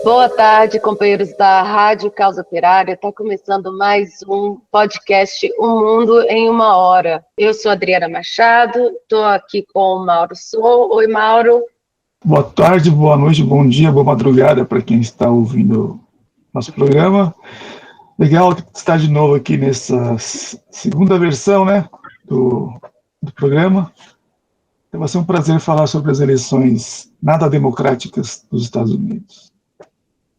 Boa tarde, companheiros da Rádio Causa Operária. Está começando mais um podcast O Mundo em uma Hora. Eu sou Adriana Machado, estou aqui com o Mauro Sou. Oi, Mauro. Boa tarde, boa noite, bom dia, boa madrugada para quem está ouvindo nosso programa. Legal estar de novo aqui nessa segunda versão, do programa. Então, vai ser um prazer falar sobre as eleições nada democráticas dos Estados Unidos.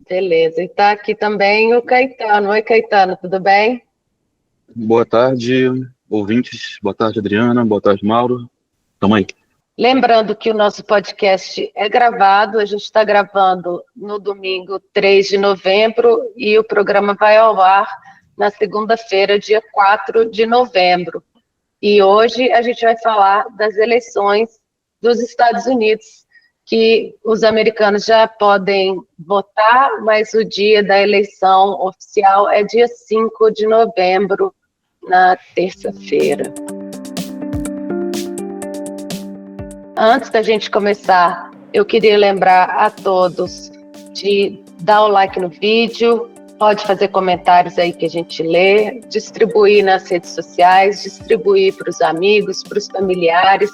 Beleza, e está aqui também o Caetano. Oi, Caetano, tudo bem? Boa tarde, ouvintes. Boa tarde, Adriana. Boa tarde, Mauro. Tamo aí. Lembrando que o nosso podcast é gravado, a gente está gravando no domingo 3 de novembro e o programa vai ao ar na segunda-feira, dia 4 de novembro. E hoje a gente vai falar das eleições dos Estados Unidos, que os americanos já podem votar, mas o dia da eleição oficial é dia 5 de novembro, na terça-feira. Antes da gente começar, eu queria lembrar a todos de dar o like no vídeo, pode fazer comentários aí que a gente lê, distribuir nas redes sociais, distribuir para os amigos, para os familiares,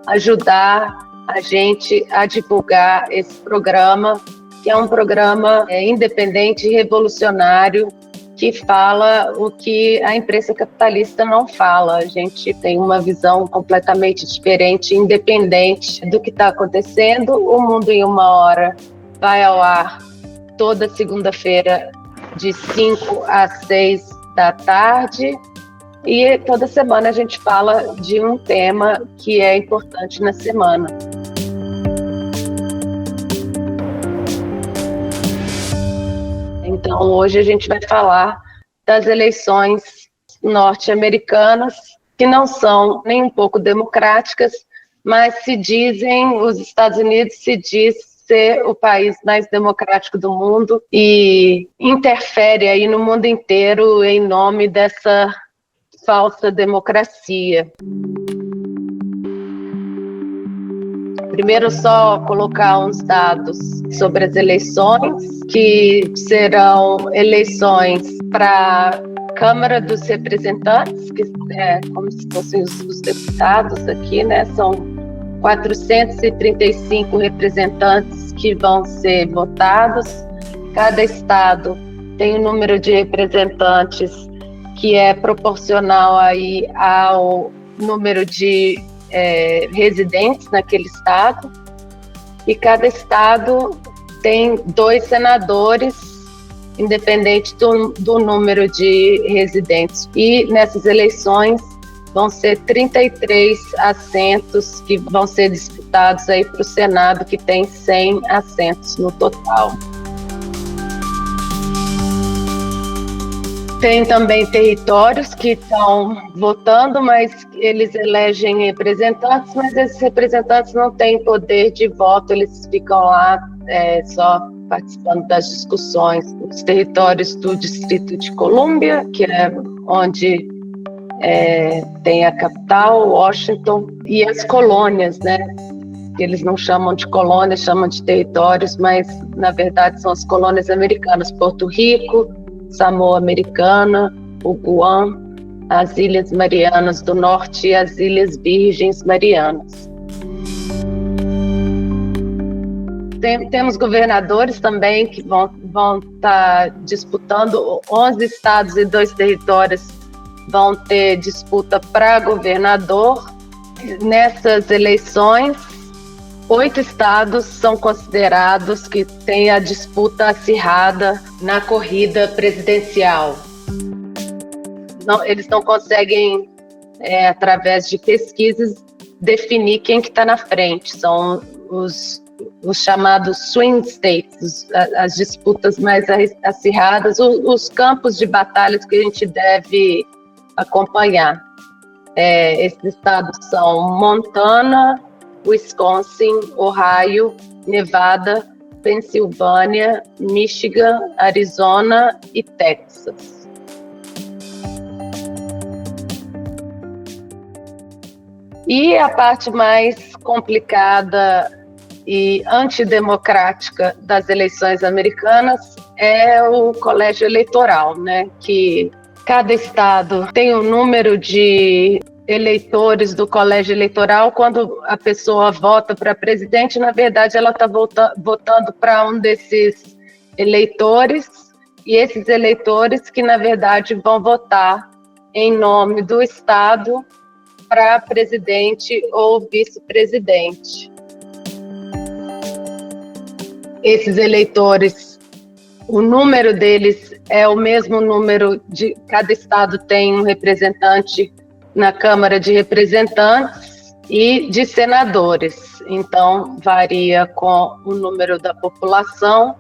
ajudar a gente a divulgar esse programa, que é um programa independente e revolucionário, que fala o que a imprensa capitalista não fala. A gente tem uma visão completamente diferente, independente do que está acontecendo. O Mundo em uma Hora vai ao ar toda segunda-feira, de 5 às 6 da tarde. E toda semana a gente fala de um tema que é importante na semana. Então, hoje a gente vai falar das eleições norte-americanas, que não são nem um pouco democráticas, mas os Estados Unidos se diz ser o país mais democrático do mundo e interfere aí no mundo inteiro em nome dessa falsa democracia. Primeiro, só colocar uns dados sobre as eleições, que serão eleições para a Câmara dos Representantes, que é como se fossem os deputados aqui, né? São 435 representantes que vão ser votados. Cada estado tem um número de representantes que é proporcional aí ao número de residentes naquele estado, e cada estado tem 2 senadores, independente do número de residentes. E nessas eleições vão ser 33 assentos que vão ser disputados aí para o Senado, que tem 100 assentos no total. Tem também territórios que estão votando, mas eles elegem representantes, mas esses representantes não têm poder de voto, eles ficam lá só participando das discussões. Os territórios do Distrito de Colômbia, que é onde tem a capital, Washington, e as colônias, né? Eles não chamam de colônias, chamam de territórios, mas na verdade são as colônias americanas, Porto Rico, Samoa Americana, o Guam, as Ilhas Marianas do Norte e as Ilhas Virgens Marianas. Temos governadores também que vão estar disputando. 11 estados e 2 territórios vão ter disputa para governador. Nessas eleições, 8 estados são considerados que têm a disputa acirrada na corrida presidencial. Eles não conseguem, através de pesquisas, definir quem que está na frente. São os chamados swing states, as disputas mais acirradas, os campos de batalhas que a gente deve acompanhar. Esses estados são Montana, Wisconsin, Ohio, Nevada, Pensilvânia, Michigan, Arizona e Texas. E a parte mais complicada e antidemocrática das eleições americanas é o colégio eleitoral, né? Que cada estado tem um número de eleitores do colégio eleitoral. Quando a pessoa vota para presidente, na verdade ela está votando para um desses eleitores, e esses eleitores que na verdade vão votar em nome do estado para presidente ou vice-presidente. Esses eleitores, o número deles é o mesmo número de cada estado tem um representante na Câmara de Representantes e de senadores. Então, varia com o número da população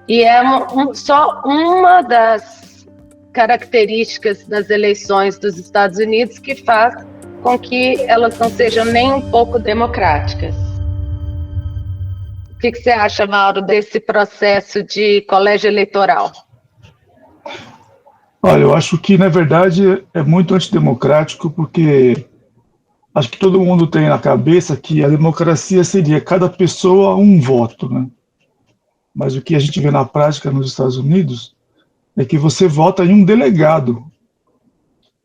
e é só uma das características das eleições dos Estados Unidos que faz com que elas não sejam nem um pouco democráticas. O que você acha, Mauro, desse processo de colégio eleitoral? Olha, eu acho que, na verdade, é muito antidemocrático, porque acho que todo mundo tem na cabeça que a democracia seria cada pessoa um voto, né? Mas o que a gente vê na prática nos Estados Unidos é que você vota em um delegado.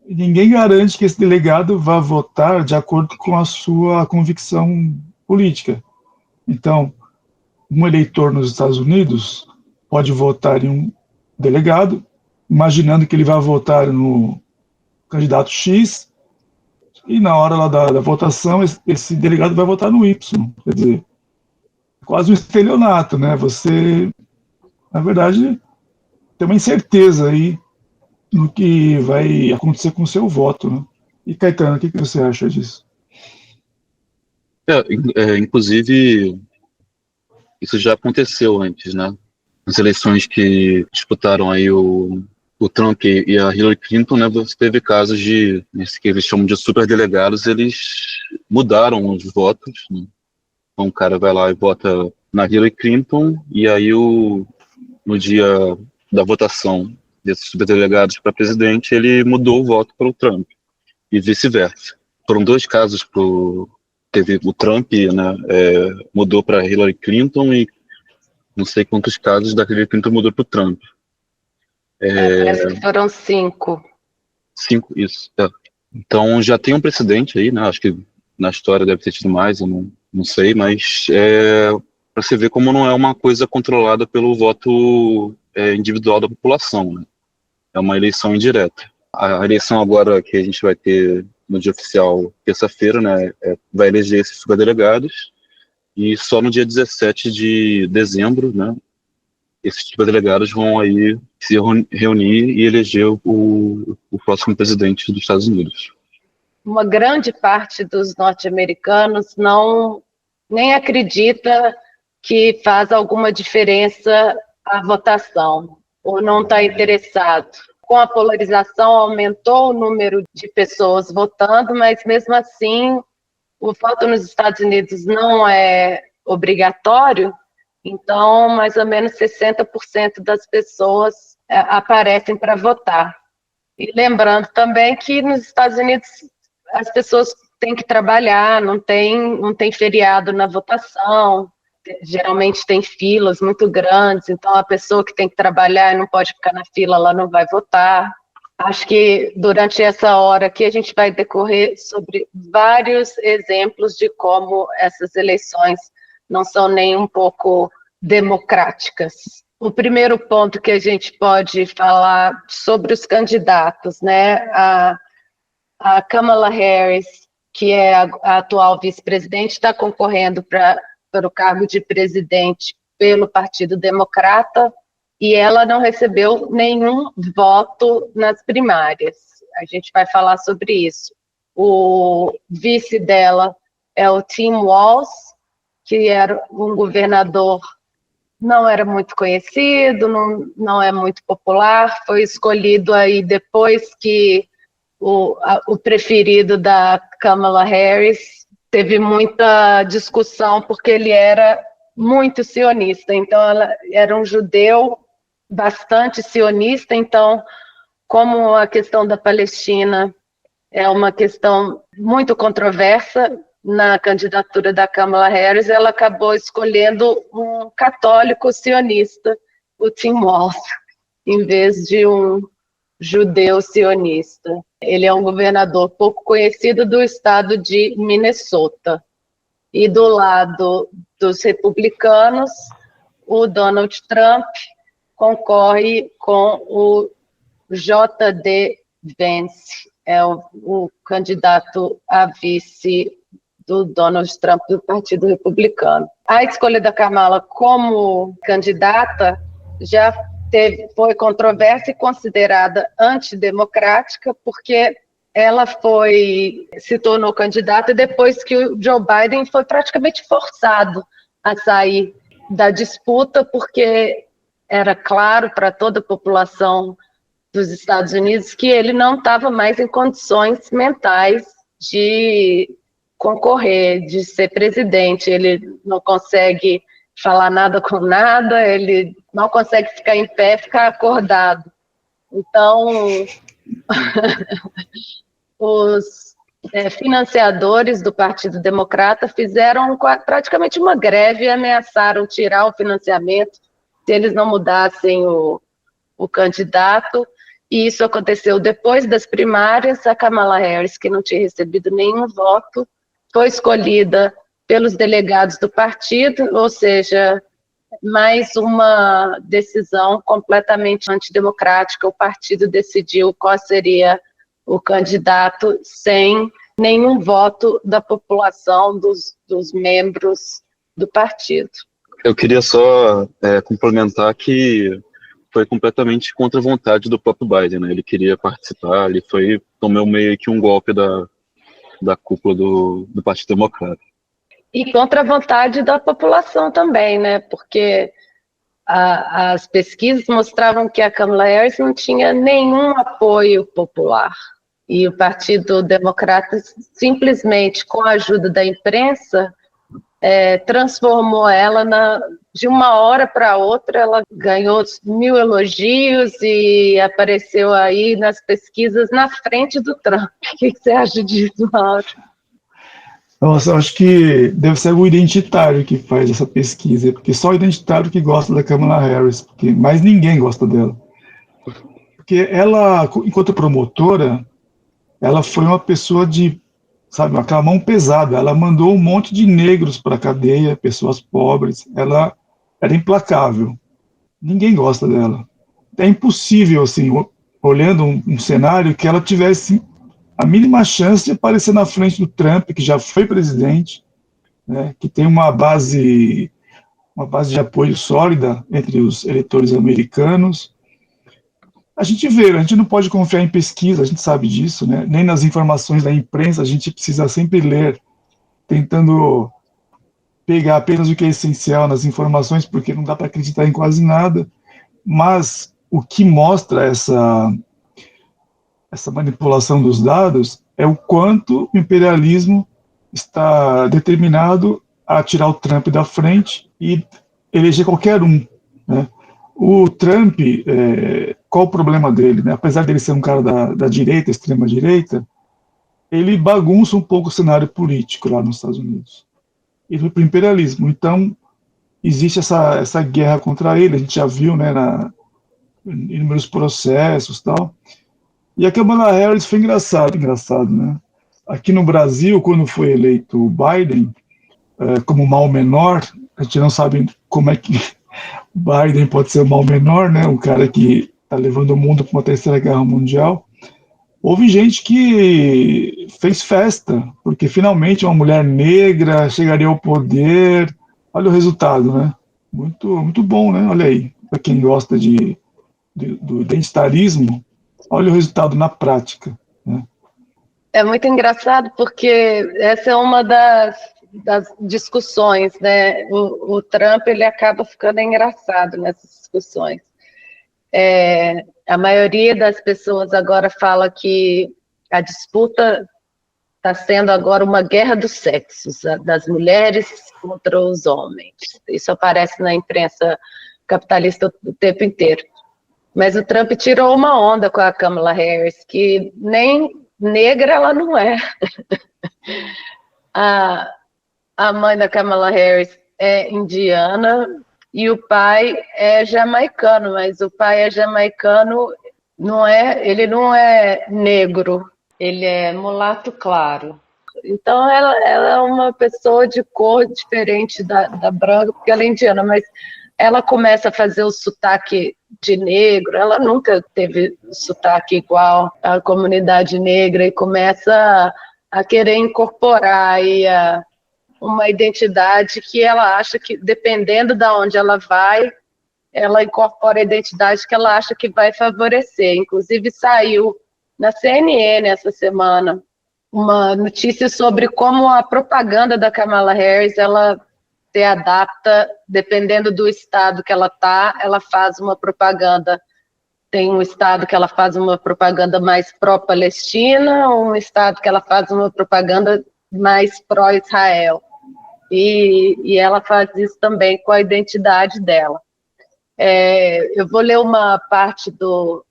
E ninguém garante que esse delegado vá votar de acordo com a sua convicção política. Então, um eleitor nos Estados Unidos pode votar em um delegado, imaginando que ele vai votar no candidato X, e na hora lá da votação, esse delegado vai votar no Y. Quer dizer, quase um estelionato, né? Você, na verdade, tem uma incerteza aí no que vai acontecer com o seu voto, né? E, Caetano, o que você acha disso? Inclusive, isso já aconteceu antes, né? Nas eleições que disputaram aí o Trump e a Hillary Clinton, né? Você teve casos de, que eles chamam de superdelegados, eles mudaram os votos, né? Então, um cara vai lá e vota na Hillary Clinton, e aí no dia da votação desses superdelegados para presidente, ele mudou o voto para o Trump, e vice-versa. Foram dois casos teve o Trump, né, mudou para Hillary Clinton, e não sei quantos casos da Hillary Clinton mudou para o Trump. Parece que foram 5. 5, isso. Então já tem um precedente aí, né? Acho que na história deve ter tido mais, eu não sei, mas para você ver como não é uma coisa controlada pelo voto individual da população, né? É uma eleição indireta. A eleição agora que a gente vai ter no dia oficial, terça-feira, né, vai eleger esses superdelegados, e só no dia 17 de dezembro, né, esses superdelegados vão aí se reunir e eleger o próximo presidente dos Estados Unidos. Uma grande parte dos norte-americanos nem acredita que faz alguma diferença a votação, ou não está interessado. Com a polarização, aumentou o número de pessoas votando, mas mesmo assim, o voto nos Estados Unidos não é obrigatório, então mais ou menos 60% das pessoas aparecem para votar. E lembrando também que nos Estados Unidos as pessoas têm que trabalhar, não tem feriado na votação, geralmente tem filas muito grandes, então a pessoa que tem que trabalhar e não pode ficar na fila, ela não vai votar. Acho que durante essa hora aqui a gente vai decorrer sobre vários exemplos de como essas eleições não são nem um pouco democráticas. O primeiro ponto que a gente pode falar sobre os candidatos, né? A Kamala Harris, que é a atual vice-presidente, está concorrendo para o cargo de presidente pelo Partido Democrata, e ela não recebeu nenhum voto nas primárias. A gente vai falar sobre isso. O vice dela é o Tim Walz, que era um governador, não era muito conhecido, não é muito popular, foi escolhido aí depois que o preferido da Kamala Harris teve muita discussão porque ele era muito sionista, então ela era um judeu bastante sionista, então como a questão da Palestina é uma questão muito controversa na candidatura da Kamala Harris, ela acabou escolhendo um católico sionista, o Tim Walz, em vez de um judeu sionista. Ele é um governador pouco conhecido do estado de Minnesota. E do lado dos republicanos, o Donald Trump concorre com o J.D. Vance, é o candidato a vice do Donald Trump do Partido Republicano. A escolha da Kamala como candidata já foi controversa e considerada antidemocrática, porque ela se tornou candidata depois que o Joe Biden foi praticamente forçado a sair da disputa, porque era claro para toda a população dos Estados Unidos que ele não estava mais em condições mentais de concorrer, de ser presidente. Ele não consegue falar nada com nada, ele não consegue ficar em pé, ficar acordado. Então, os financiadores do Partido Democrata fizeram praticamente uma greve e ameaçaram tirar o financiamento se eles não mudassem o candidato. E isso aconteceu depois das primárias. A Kamala Harris, que não tinha recebido nenhum voto, foi escolhida pelos delegados do partido, ou seja, mais uma decisão completamente antidemocrática. O partido decidiu qual seria o candidato sem nenhum voto da população, dos membros do partido. Eu queria só complementar que foi completamente contra a vontade do próprio Biden, né? Ele queria participar, ele tomou meio que um golpe da cúpula do Partido Democrata. E contra a vontade da população também, né? Porque as pesquisas mostravam que a Kamala Harris não tinha nenhum apoio popular. E o Partido Democrata, simplesmente com a ajuda da imprensa, transformou ela de uma hora para outra. Ela ganhou 1000 elogios e apareceu aí nas pesquisas na frente do Trump. O que você acha disso, Mauro? Nossa, eu acho que deve ser o identitário que faz essa pesquisa, porque só o identitário que gosta da Kamala Harris, porque mais ninguém gosta dela. Porque ela, enquanto promotora, ela foi uma pessoa aquela mão pesada. Ela mandou um monte de negros para a cadeia, pessoas pobres. Ela era implacável. Ninguém gosta dela. É impossível, assim, olhando um cenário, que ela tivesse a mínima chance de aparecer na frente do Trump, que já foi presidente, né, que tem uma base de apoio sólida entre os eleitores americanos. A gente não pode confiar em pesquisa, a gente sabe disso, né? Nem nas informações da imprensa, a gente precisa sempre ler, tentando pegar apenas o que é essencial nas informações, porque não dá para acreditar em quase nada. Mas o que mostra essa manipulação dos dados é o quanto o imperialismo está determinado a tirar o Trump da frente e eleger qualquer um, né? O Trump, qual o problema dele, né? Apesar dele ser um cara da direita, extrema-direita, ele bagunça um pouco o cenário político lá nos Estados Unidos. Ele foi para o imperialismo. Então, existe essa guerra contra ele, a gente já viu, né, em inúmeros processos e tal. E a Kamala Harris foi engraçado, né? Aqui no Brasil, quando foi eleito o Biden, como mal menor, a gente não sabe como é que Biden pode ser o mal menor, né? Um cara que está levando o mundo para uma terceira guerra mundial. Houve gente que fez festa, porque finalmente uma mulher negra chegaria ao poder. Olha o resultado, né? Muito, muito bom, né? Olha aí, para quem gosta do identitarismo, olha o resultado na prática, né? É muito engraçado, porque essa é uma das discussões, né? O Trump, ele acaba ficando engraçado nessas discussões. A maioria das pessoas agora fala que a disputa está sendo agora uma guerra dos sexos, das mulheres contra os homens. Isso aparece na imprensa capitalista o tempo inteiro. Mas o Trump tirou uma onda com a Kamala Harris, que nem negra ela não é. A, a mãe da Kamala Harris é indiana e o pai é jamaicano, mas o pai é jamaicano, ele não é negro, ele é mulato claro. Então ela é uma pessoa de cor diferente da branca, porque ela é indiana, mas ela começa a fazer o sotaque de negro, ela nunca teve sotaque igual à comunidade negra e começa a querer incorporar aí uma identidade que ela acha que, dependendo de onde ela vai, ela incorpora a identidade que ela acha que vai favorecer. Inclusive saiu na CNN essa semana uma notícia sobre como a propaganda da Kamala Harris, ela se adapta, dependendo do estado que ela está, ela faz uma propaganda. Tem um estado que ela faz uma propaganda mais pró-Palestina, um estado que ela faz uma propaganda mais pró-Israel. E ela faz isso também com a identidade dela. Eu vou ler uma parte do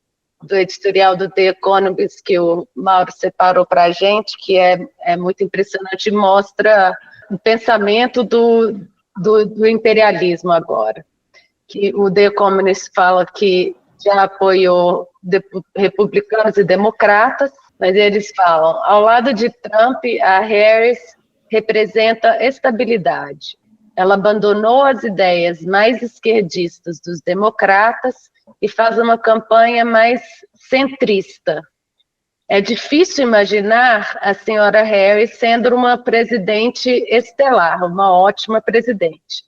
editorial do The Economist que o Mauro separou para a gente, que é muito impressionante e mostra o pensamento do imperialismo agora. Que o The Economist fala que já apoiou republicanos e democratas, mas eles falam, ao lado de Trump, a Harris representa estabilidade. Ela abandonou as ideias mais esquerdistas dos democratas e faz uma campanha mais centrista. É difícil imaginar a senhora Harris sendo uma presidente estelar, uma ótima presidente.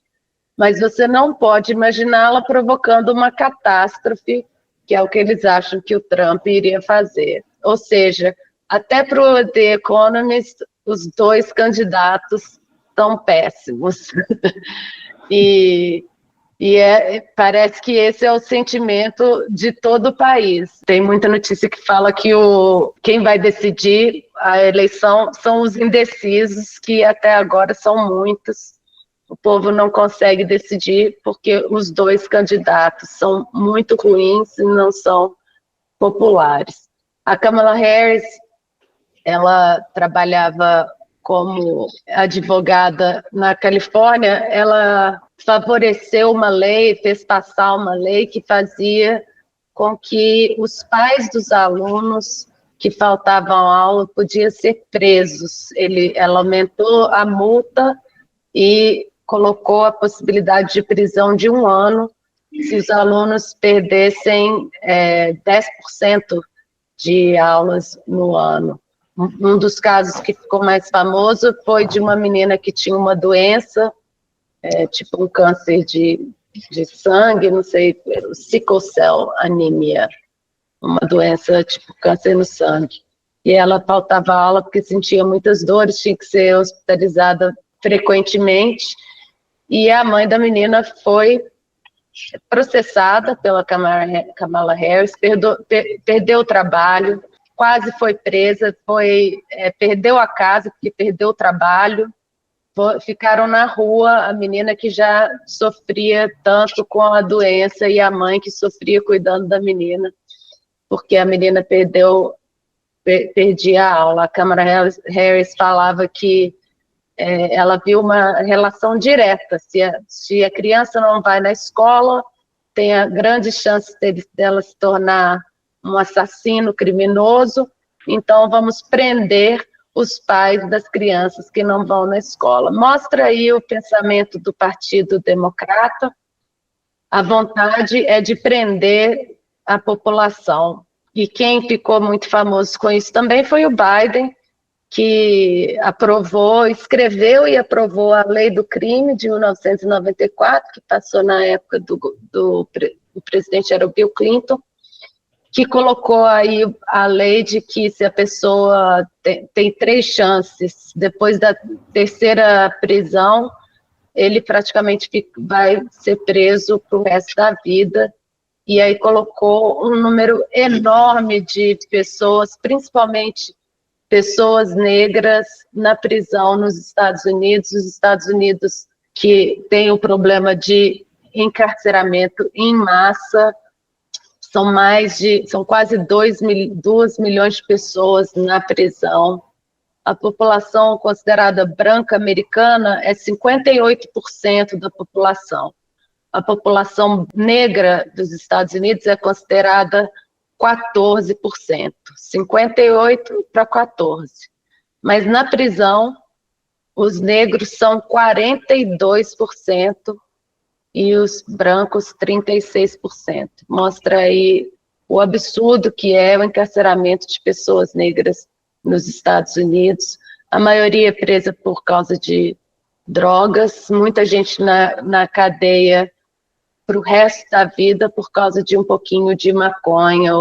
Mas você não pode imaginá-la provocando uma catástrofe, que é o que eles acham que o Trump iria fazer. Ou seja, até para o The Economist, os dois candidatos são péssimos. Parece que esse é o sentimento de todo o país. Tem muita notícia que fala que quem vai decidir a eleição são os indecisos, que até agora são muitos. O povo não consegue decidir porque os dois candidatos são muito ruins e não são populares. A Kamala Harris, ela trabalhava como advogada na Califórnia, ela favoreceu uma lei, fez passar uma lei que fazia com que os pais dos alunos que faltavam aula podiam ser presos. Ela aumentou a multa e colocou a possibilidade de prisão de 1 ano se os alunos perdessem 10% de aulas no ano. Um dos casos que ficou mais famoso foi de uma menina que tinha uma doença, tipo um câncer de sangue, não sei, sickle cell anemia, uma doença tipo câncer no sangue. E ela faltava aula porque sentia muitas dores, tinha que ser hospitalizada frequentemente, e a mãe da menina foi processada pela Kamala Harris, perdeu o trabalho, quase foi presa, perdeu a casa porque perdeu o trabalho, ficaram na rua, a menina que já sofria tanto com a doença e a mãe que sofria cuidando da menina, porque a menina perdia a aula. A Kamala Harris falava que ela viu uma relação direta, se a criança não vai na escola, tem a grande chance dela se tornar um assassino criminoso, então vamos prender os pais das crianças que não vão na escola. Mostra aí o pensamento do Partido Democrata, a vontade é de prender a população, e quem ficou muito famoso com isso também foi o Biden, que escreveu e aprovou a Lei do Crime de 1994, que passou na época do presidente era o Bill Clinton, que colocou aí a lei de que se a pessoa tem 3 chances, depois da 3ª prisão, ele praticamente vai ser preso para o resto da vida, e aí colocou um número enorme de pessoas, principalmente pessoas negras, na prisão nos Estados Unidos, os Estados Unidos que tem o problema de encarceramento em massa, são quase 2 milhões de pessoas na prisão, a população considerada branca americana é 58% da população. A população negra dos Estados Unidos é considerada 14%, 58 para 14. Mas na prisão, os negros são 42% e os brancos 36%. Mostra aí o absurdo que é o encarceramento de pessoas negras nos Estados Unidos. A maioria é presa por causa de drogas, muita gente na cadeia para o resto da vida por causa de um pouquinho de maconha,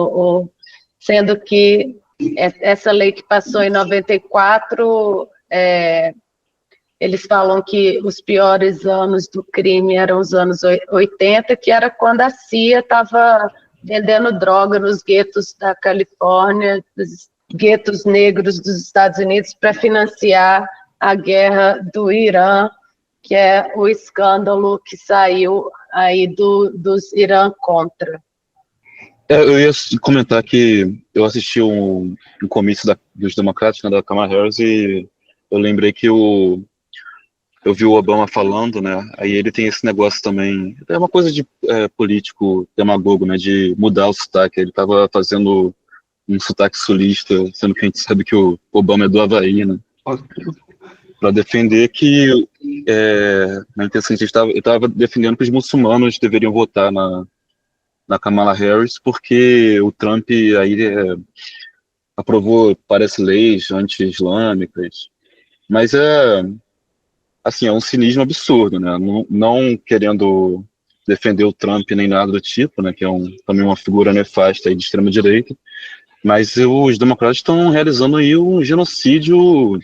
sendo que essa lei que passou em 94, eles falam que os piores anos do crime eram os anos 80, que era quando a CIA estava vendendo droga nos guetos da Califórnia, nos guetos negros dos Estados Unidos, para financiar a guerra do Irã, que é o escândalo que saiu aí dos Irã Contra. Eu ia comentar que eu assisti um comício dos democratas, né, da Kamala Harris, e eu lembrei que eu vi o Obama falando, né, aí ele tem esse negócio também, é uma coisa de político demagogo, né, de mudar o sotaque. Ele estava fazendo um sotaque sulista, sendo que a gente sabe que o Obama é do Havaí, né, para defender que, na intenção, ele estava defendendo que os muçulmanos deveriam votar na Kamala Harris, porque o Trump aí aprovou, parece, leis anti-islâmicas, mas assim, é um cinismo absurdo, né? Não querendo defender o Trump nem nada do tipo, né? Que é também uma figura nefasta aí de extrema direita, mas os democratas estão realizando aí um genocídio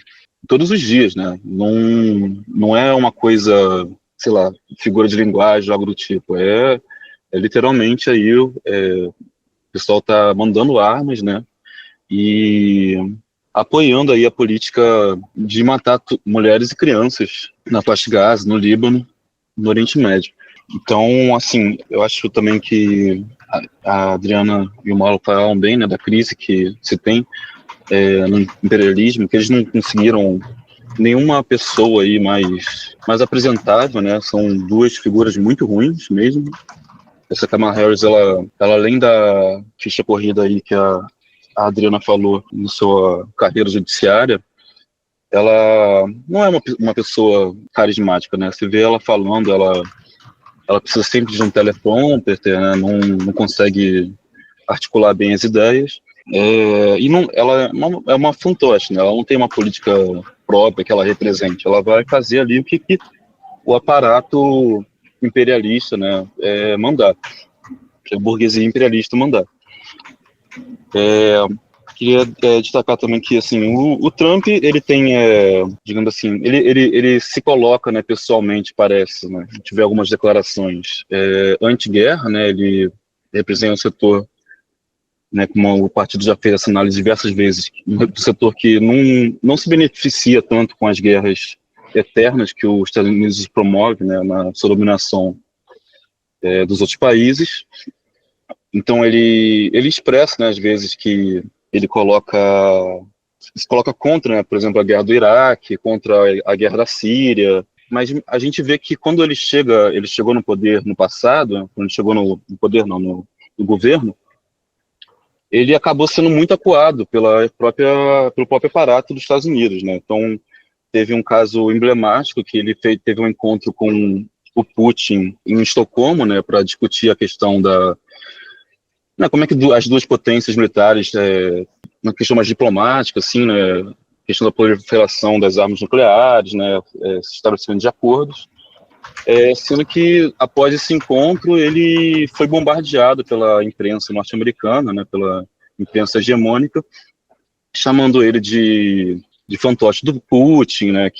todos os dias, né? Não é uma coisa, sei lá, figura de linguagem, algo do tipo. É literalmente aí o pessoal tá mandando armas, né? E apoiando aí a política de matar mulheres e crianças na faixa de Gaza, no Líbano, no Oriente Médio. Então, assim, eu acho também que a Adriana e o Mauro falaram bem, né, da crise que se tem no imperialismo, que eles não conseguiram nenhuma pessoa aí mais apresentável, né? São duas figuras muito ruins mesmo. Essa Kamala Harris, ela além da ficha corrida aí que a Adriana falou na sua carreira judiciária, ela não é uma pessoa carismática, né? Você vê ela falando, ela precisa sempre de um teleprompter, né? Não consegue articular bem as ideias. E ela é uma fantoche, né? Ela não tem uma política própria que ela represente. Ela vai fazer ali o que o aparato imperialista, né, mandar, que a burguesia imperialista mandar. Queria destacar também que, assim, o Trump, ele tem, digamos assim, ele se coloca, né, pessoalmente, parece, né, a gente vê algumas declarações anti-guerra, né, ele representa um setor, né, como o partido já fez essa análise diversas vezes, um setor que não se beneficia tanto com as guerras eternas que os Estados Unidos promovem, né, na sua dominação dos outros países. Então ele expressa, né, às vezes, que ele se coloca contra, né, por exemplo, a guerra do Iraque, contra a guerra da Síria, mas a gente vê que quando ele chegou no poder no passado, né, quando ele chegou no poder, não, no governo, ele acabou sendo muito acuado pelo próprio aparato dos Estados Unidos, né? Então, teve um caso emblemático que ele teve um encontro com o Putin em Estocolmo, né, para discutir a questão como é que as duas potências militares, uma questão mais diplomática, assim, né, questão da proliferação das armas nucleares, né, estabelecimento de acordos, sendo que após esse encontro ele foi bombardeado pela imprensa norte-americana, né, pela imprensa hegemônica, chamando ele de fantoche do Putin, né,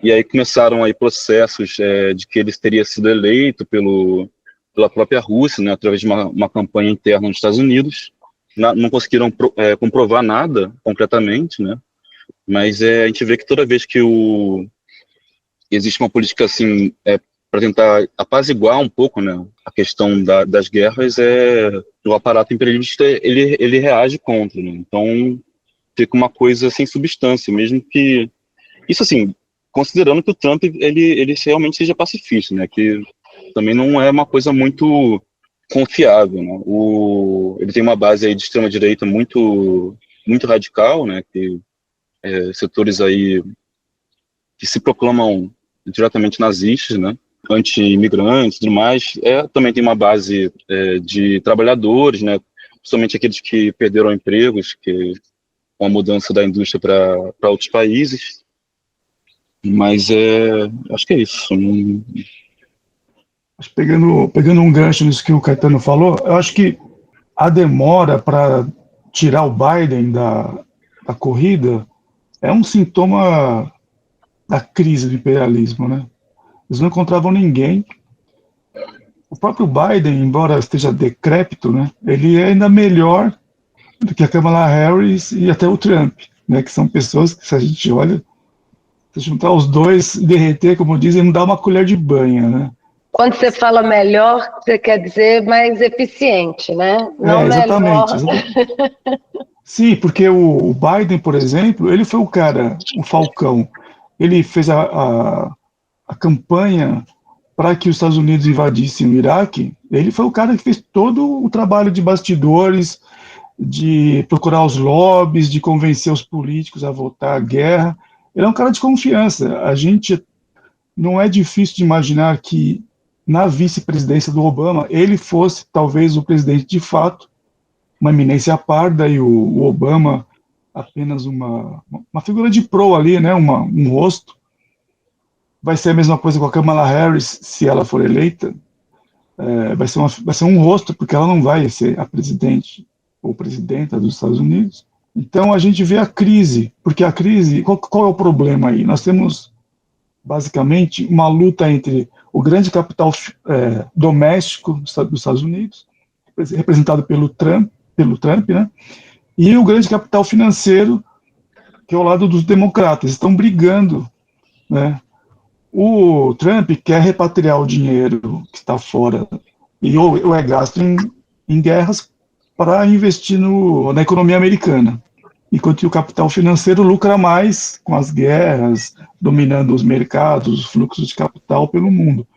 e aí começaram aí processos de que ele teria sido eleito pela própria Rússia, né, através de uma campanha interna nos Estados Unidos. Não conseguiram comprovar nada concretamente, né, mas a gente vê que toda vez que existe uma política assim para tentar apaziguar um pouco, né, a questão das guerras, o aparato imperialista ele reage contra, né? Então fica uma coisa sem substância, mesmo que... Isso, assim, considerando que o Trump, ele realmente seja pacifista, né? Que também não é uma coisa muito confiável, né? Ele tem uma base aí de extrema-direita muito radical, né? Que setores aí que se proclamam diretamente nazistas, né? Anti-imigrantes e tudo mais. Também tem uma base de trabalhadores, né? Principalmente aqueles que perderam empregos, que com a mudança da indústria para outros países. Mas acho que é isso. Pegando um gancho nisso que o Caetano falou, eu acho que a demora para tirar o Biden da corrida é um sintoma da crise do imperialismo, né? Eles não encontravam ninguém. O próprio Biden, embora esteja decrépito, né, ele é ainda melhor do que a Kamala Harris e até o Trump, né, que são pessoas que, se a gente olha, se juntar os dois, derreter, como dizem, não dá uma colher de banha, né? Quando você fala melhor, você quer dizer mais eficiente, né? Não Exatamente, melhor. exatamente. Sim, porque o Biden, por exemplo, ele foi o cara, o Falcão. Ele fez a campanha para que os Estados Unidos invadissem o Iraque. Ele foi o cara que fez todo o trabalho de bastidores, de procurar os lobbies, de convencer os políticos a votar a guerra. Ele é um cara de confiança. A gente não é difícil de imaginar que na vice-presidência do Obama ele fosse talvez o presidente de fato, uma eminência parda e o Obama apenas uma figura de pro ali, né, um rosto. Vai ser a mesma coisa com a Kamala Harris, se ela for eleita. Vai ser um rosto, porque ela não vai ser a presidente ou presidenta dos Estados Unidos. Então a gente vê a crise, porque a crise, qual é o problema aí? Nós temos basicamente uma luta entre o grande capital doméstico dos Estados Unidos, representado pelo Trump, né? E o grande capital financeiro, que é ao lado dos democratas, estão brigando, né? O Trump quer repatriar o dinheiro que está fora e ou é gasto em guerras para investir na economia americana, enquanto que o capital financeiro lucra mais com as guerras, dominando os mercados, os fluxos de capital pelo mundo.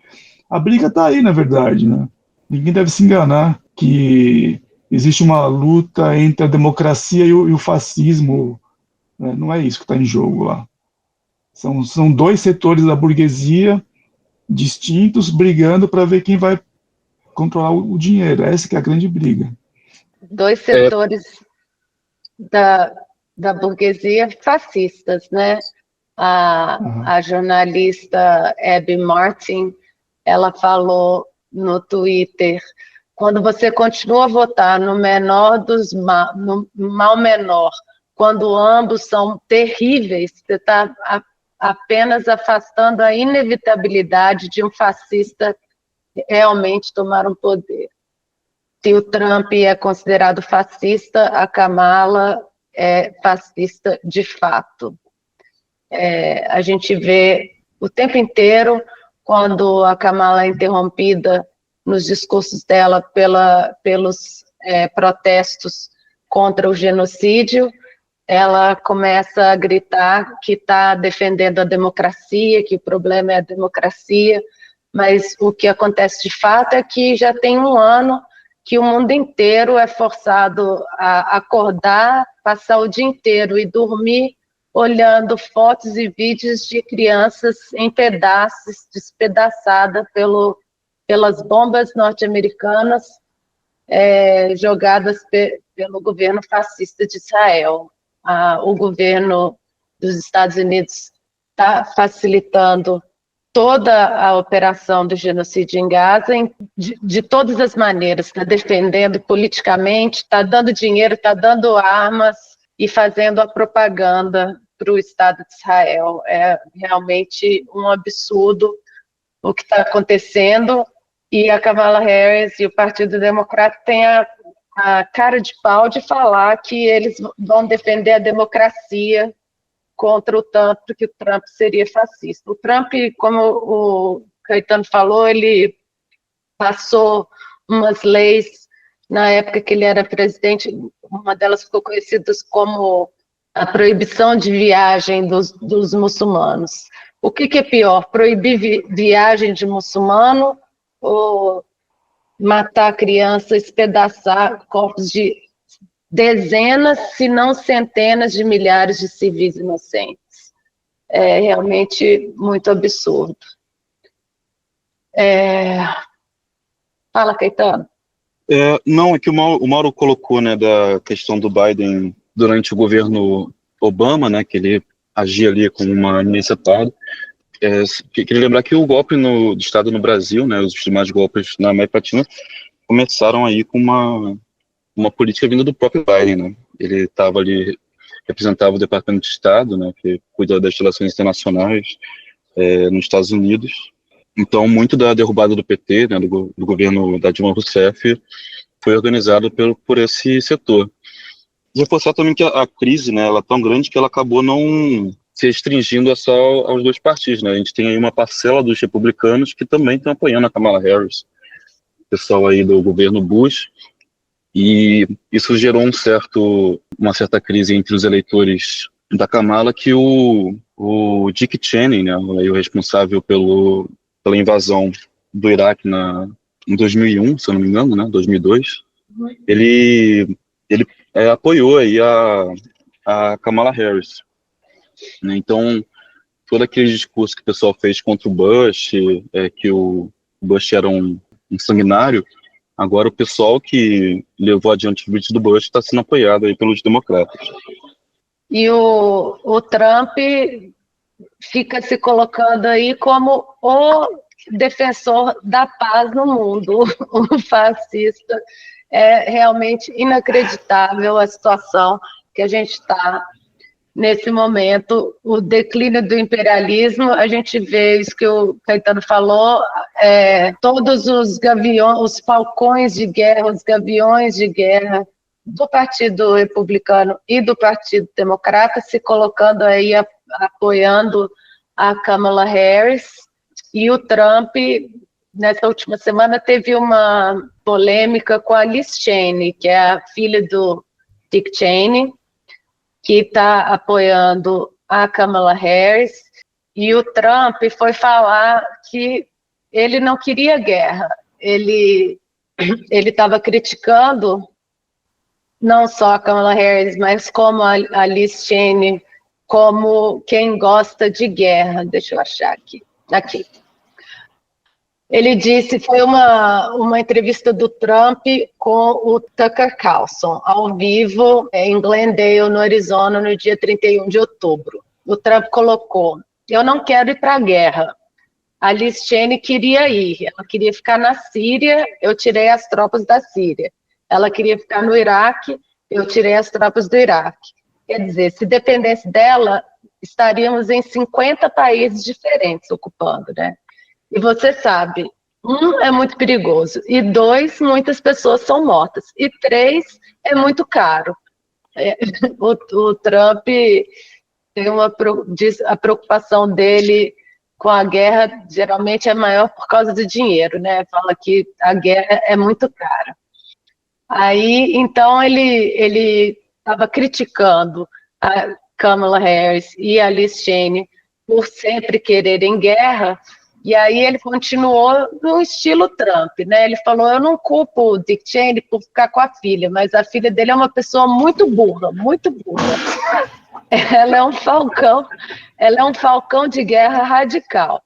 A briga está aí, na verdade, né? Ninguém deve se enganar que existe uma luta entre a democracia e o fascismo, né? Não é isso que está em jogo lá. São dois setores da burguesia distintos brigando para ver quem vai controlar o dinheiro. Essa que é a grande briga. Dois setores da burguesia fascistas, né? A jornalista Abby Martin, ela falou no Twitter: quando você continua a votar no menor dos no mal menor, quando ambos são terríveis, você está apenas afastando a inevitabilidade de um fascista realmente tomar um poder. Se o Trump é considerado fascista, a Kamala é fascista de fato. A gente vê o tempo inteiro, quando a Kamala é interrompida nos discursos dela pelos protestos contra o genocídio, ela começa a gritar que está defendendo a democracia, que o problema é a democracia, mas o que acontece de fato é que já tem um ano que o mundo inteiro é forçado a acordar, passar o dia inteiro e dormir olhando fotos e vídeos de crianças em pedaços, despedaçadas pelas bombas norte-americanas jogadas pelo governo fascista de Israel. O governo dos Estados Unidos está facilitando toda a operação do genocídio em Gaza de todas as maneiras, está defendendo politicamente, está dando dinheiro, está dando armas e fazendo a propaganda para o Estado de Israel. É realmente um absurdo o que está acontecendo, e a Kamala Harris e o Partido Democrata têm a cara de pau de falar que eles vão defender a democracia contra o Trump, porque o Trump seria fascista. O Trump, como o Caetano falou, ele passou umas leis na época que ele era presidente, uma delas ficou conhecida como a proibição de viagem dos muçulmanos. O que é pior, proibir viagem de muçulmano ou matar criança, espedaçar corpos de dezenas, se não centenas de milhares de civis inocentes? É realmente muito absurdo. Fala, Caetano. Não, é que o Mauro colocou, né, da questão do Biden durante o governo Obama, né, que ele agia ali como uma milícia parda. Queria lembrar que o golpe do Estado no Brasil, né, os demais golpes na América Latina, começaram aí com uma política vinda do próprio Biden, né? Ele estava ali, representava o Departamento de Estado, né, que cuida das relações internacionais nos Estados Unidos. Então, muito da derrubada do PT, né, do governo da Dilma Rousseff, foi organizado por esse setor. E reforçar também que a crise, né, ela é tão grande que ela acabou não se restringindo só aos dois partidos, né? A gente tem aí uma parcela dos republicanos que também estão apoiando a Kamala Harris, o pessoal aí do governo Bush, e isso gerou uma certa crise entre os eleitores da Kamala, que o Dick Cheney, né, o responsável pela invasão do Iraque em 2001, se eu não me engano, né, 2002, ele apoiou aí a Kamala Harris. Né? Então, todo aquele discurso que o pessoal fez contra o Bush, que o Bush era um sanguinário, agora o pessoal que levou adiante o vídeo do Bush está sendo apoiado aí pelos democratas. E o Trump fica se colocando aí como o defensor da paz no mundo, o fascista. É realmente inacreditável a situação que a gente está nesse momento. O declínio do imperialismo, a gente vê isso que o Caetano falou, todos os gaviões, os falcões de guerra, os gaviões de guerra do Partido Republicano e do Partido Democrata se colocando aí, apoiando a Kamala Harris. E o Trump, nessa última semana, teve uma polêmica com a Liz Cheney, que é a filha do Dick Cheney, que está apoiando a Kamala Harris, e o Trump foi falar que ele não queria guerra. Ele estava criticando não só a Kamala Harris, mas como a Liz Cheney, como quem gosta de guerra. Deixa eu achar aqui. Ele disse, foi uma entrevista do Trump com o Tucker Carlson, ao vivo em Glendale, no Arizona, no dia 31 de outubro. O Trump colocou, eu não quero ir para a guerra. A Liz Cheney queria ir, ela queria ficar na Síria, eu tirei as tropas da Síria. Ela queria ficar no Iraque, eu tirei as tropas do Iraque. Quer dizer, se dependesse dela, estaríamos em 50 países diferentes ocupando, né? E você sabe, 1, é muito perigoso, e 2, muitas pessoas são mortas, e 3, é muito caro. O Trump tem a preocupação dele com a guerra, geralmente é maior por causa do dinheiro, né? Fala que a guerra é muito cara. Aí, então, ele estava criticando a Kamala Harris e a Liz Cheney por sempre quererem guerra. E aí ele continuou no estilo Trump, né? Ele falou, eu não culpo o Dick Cheney por ficar com a filha, mas a filha dele é uma pessoa muito burra, muito burra. Ela é um falcão de guerra radical.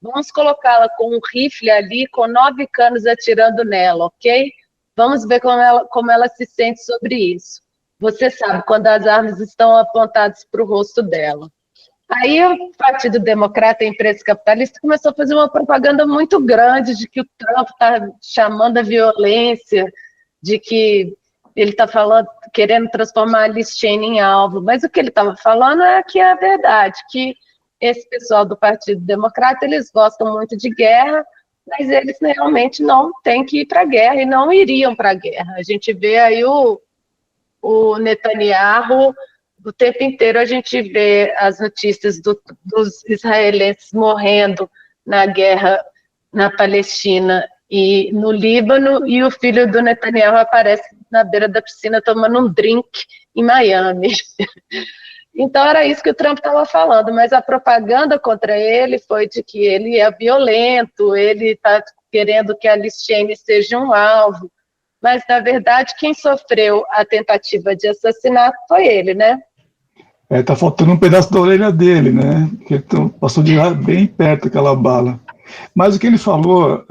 Vamos colocá-la com um rifle ali, com 9 canos atirando nela, ok? Vamos ver como ela se sente sobre isso. Você sabe, quando as armas estão apontadas para o rosto dela. Aí o Partido Democrata e a imprensa capitalista começou a fazer uma propaganda muito grande de que o Trump está chamando a violência, de que ele está querendo transformar a Liz Cheney em alvo. Mas o que ele estava falando é que é a verdade, que esse pessoal do Partido Democrata, eles gostam muito de guerra, mas eles realmente não têm que ir para a guerra e não iriam para a guerra. A gente vê aí o Netanyahu. O tempo inteiro a gente vê as notícias dos israelenses morrendo na guerra na Palestina e no Líbano, e o filho do Netanyahu aparece na beira da piscina tomando um drink em Miami. Então era isso que o Trump estava falando, mas a propaganda contra ele foi de que ele é violento, ele está querendo que a Liz Cheney seja um alvo, mas na verdade quem sofreu a tentativa de assassinato foi ele, né? Tá faltando um pedaço da orelha dele, né? Que passou de lá bem perto aquela bala. Mas o que ele falou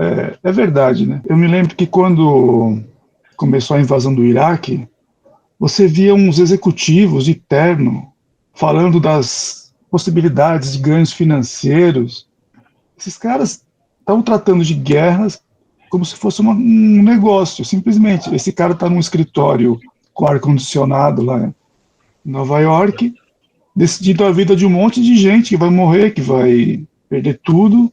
é verdade, né? Eu me lembro que quando começou a invasão do Iraque, você via uns executivos de terno falando das possibilidades de ganhos financeiros. Esses caras estavam tratando de guerras como se fosse um negócio, simplesmente. Esse cara está num escritório com ar-condicionado lá em Nova York, decidindo a vida de um monte de gente que vai morrer, que vai perder tudo.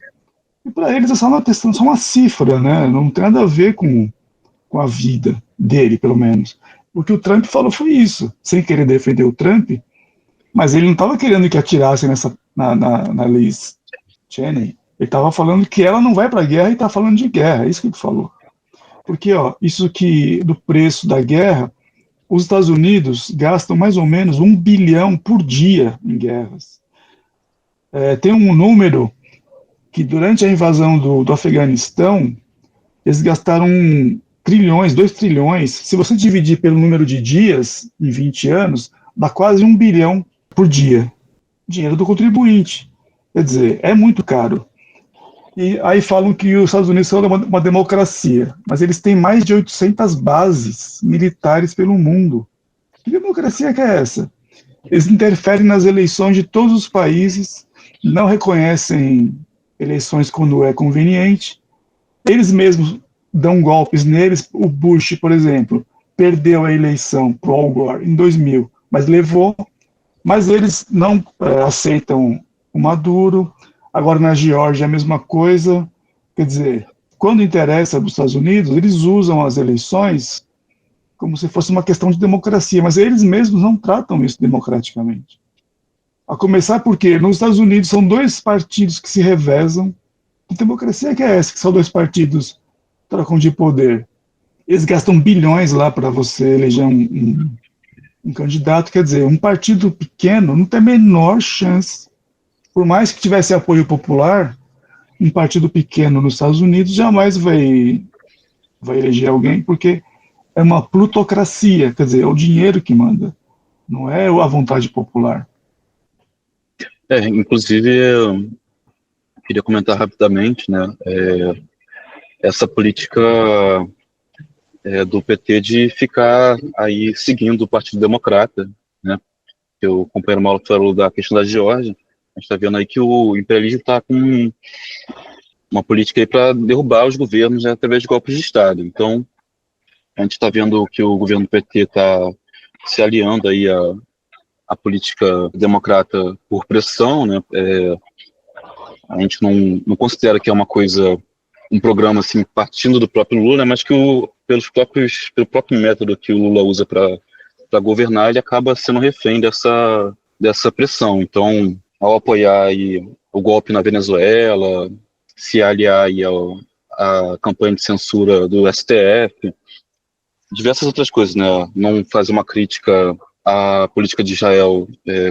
E para eles é só uma cifra, né? Não tem nada a ver com a vida dele, pelo menos. O que o Trump falou foi isso, sem querer defender o Trump, mas ele não estava querendo que atirassem na Liz Cheney. Ele estava falando que ela não vai para a guerra e está falando de guerra, é isso que ele falou. Porque isso que do preço da guerra, os Estados Unidos gastam mais ou menos 1 bilhão por dia em guerras. Tem um número que durante a invasão do Afeganistão, eles gastaram trilhões, 2 trilhões. Se você dividir pelo número de dias em 20 anos, dá quase 1 bilhão por dia. Dinheiro do contribuinte. Quer dizer, é muito caro. E aí falam que os Estados Unidos são uma democracia, mas eles têm mais de 800 bases militares pelo mundo. Que democracia que é essa? Eles interferem nas eleições de todos os países, não reconhecem eleições quando é conveniente, eles mesmos dão golpes neles. O Bush, por exemplo, perdeu a eleição para o Al Gore em 2000, mas levou, mas eles não aceitam o Maduro. Agora na Geórgia é a mesma coisa. Quer dizer, quando interessa para os Estados Unidos, eles usam as eleições como se fosse uma questão de democracia, mas eles mesmos não tratam isso democraticamente. A começar porque nos Estados Unidos são 2 partidos que se revezam. Que democracia que é essa, que são 2 partidos trocam de poder? Eles gastam bilhões lá para você eleger um candidato. Quer dizer, um partido pequeno não tem a menor chance. Por mais que tivesse apoio popular, um partido pequeno nos Estados Unidos jamais vai eleger alguém, porque é uma plutocracia, quer dizer, é o dinheiro que manda, não é a vontade popular. Inclusive, eu queria comentar rapidamente, né, essa política do PT de ficar aí seguindo o Partido Democrata, né, que o companheiro Mauro falou da questão da Geórgia. A gente está vendo aí que o imperialismo está com uma política aí para derrubar os governos, né, através de golpes de Estado. Então, a gente está vendo que o governo do PT está se aliando aí à política democrata por pressão, né? A gente não considera que é uma coisa, um programa assim partindo do próprio Lula, né, mas que pelo próprio método que o Lula usa para governar, ele acaba sendo refém dessa pressão. Então, ao apoiar aí o golpe na Venezuela, se aliar aí à campanha de censura do STF, diversas outras coisas, né? Não fazer uma crítica à política de Israel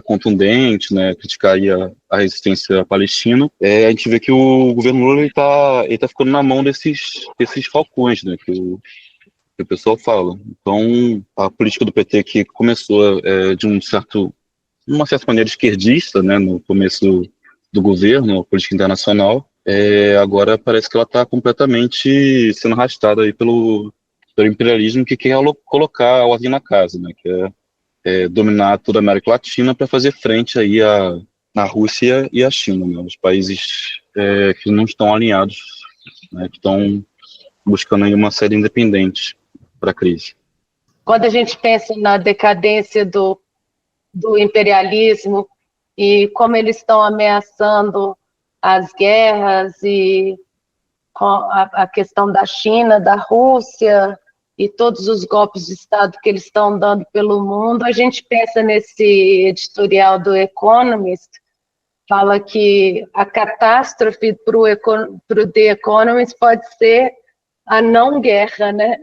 contundente, né? Criticar aí a resistência palestina. A gente vê que o governo Lula ele tá ficando na mão desses falcões, né? Que o pessoal fala. Então, a política do PT que começou de uma certa maneira esquerdista, né? No começo do governo, a política internacional, agora parece que ela está completamente sendo arrastada aí pelo imperialismo que quer colocar a ordem na casa, né, que é dominar toda a América Latina para fazer frente aí à Rússia e à China, né, os países que não estão alinhados, né, que estão buscando aí uma saída independente para a crise. Quando a gente pensa na decadência do imperialismo e como eles estão ameaçando as guerras e a questão da China, da Rússia e todos os golpes de Estado que eles estão dando pelo mundo, a gente pensa nesse editorial do Economist, fala que a catástrofe para o The Economist pode ser a não guerra, né?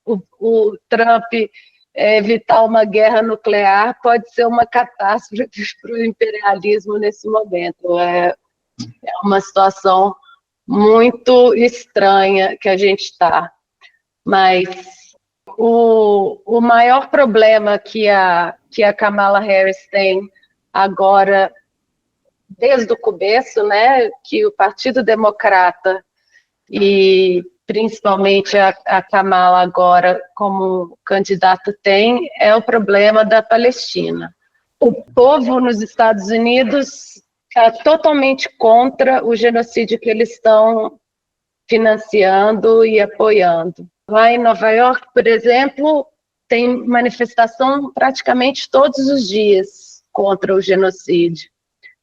O Trump evitar uma guerra nuclear pode ser uma catástrofe para o imperialismo nesse momento. É uma situação muito estranha que a gente está. Mas o maior problema que a Kamala Harris tem agora, desde o começo, né, que o Partido Democrata e principalmente a Kamala agora como candidata tem, é o problema da Palestina. O povo nos Estados Unidos está totalmente contra o genocídio que eles estão financiando e apoiando. Lá em Nova York, por exemplo, tem manifestação praticamente todos os dias contra o genocídio.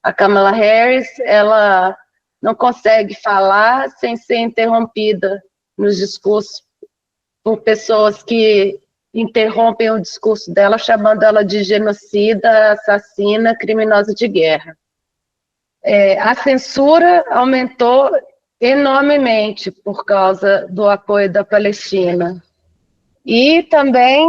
A Kamala Harris, ela não consegue falar sem ser interrompida nos discursos por pessoas que interrompem o discurso dela, chamando ela de genocida, assassina, criminosa de guerra. A censura aumentou enormemente por causa do apoio da Palestina. E também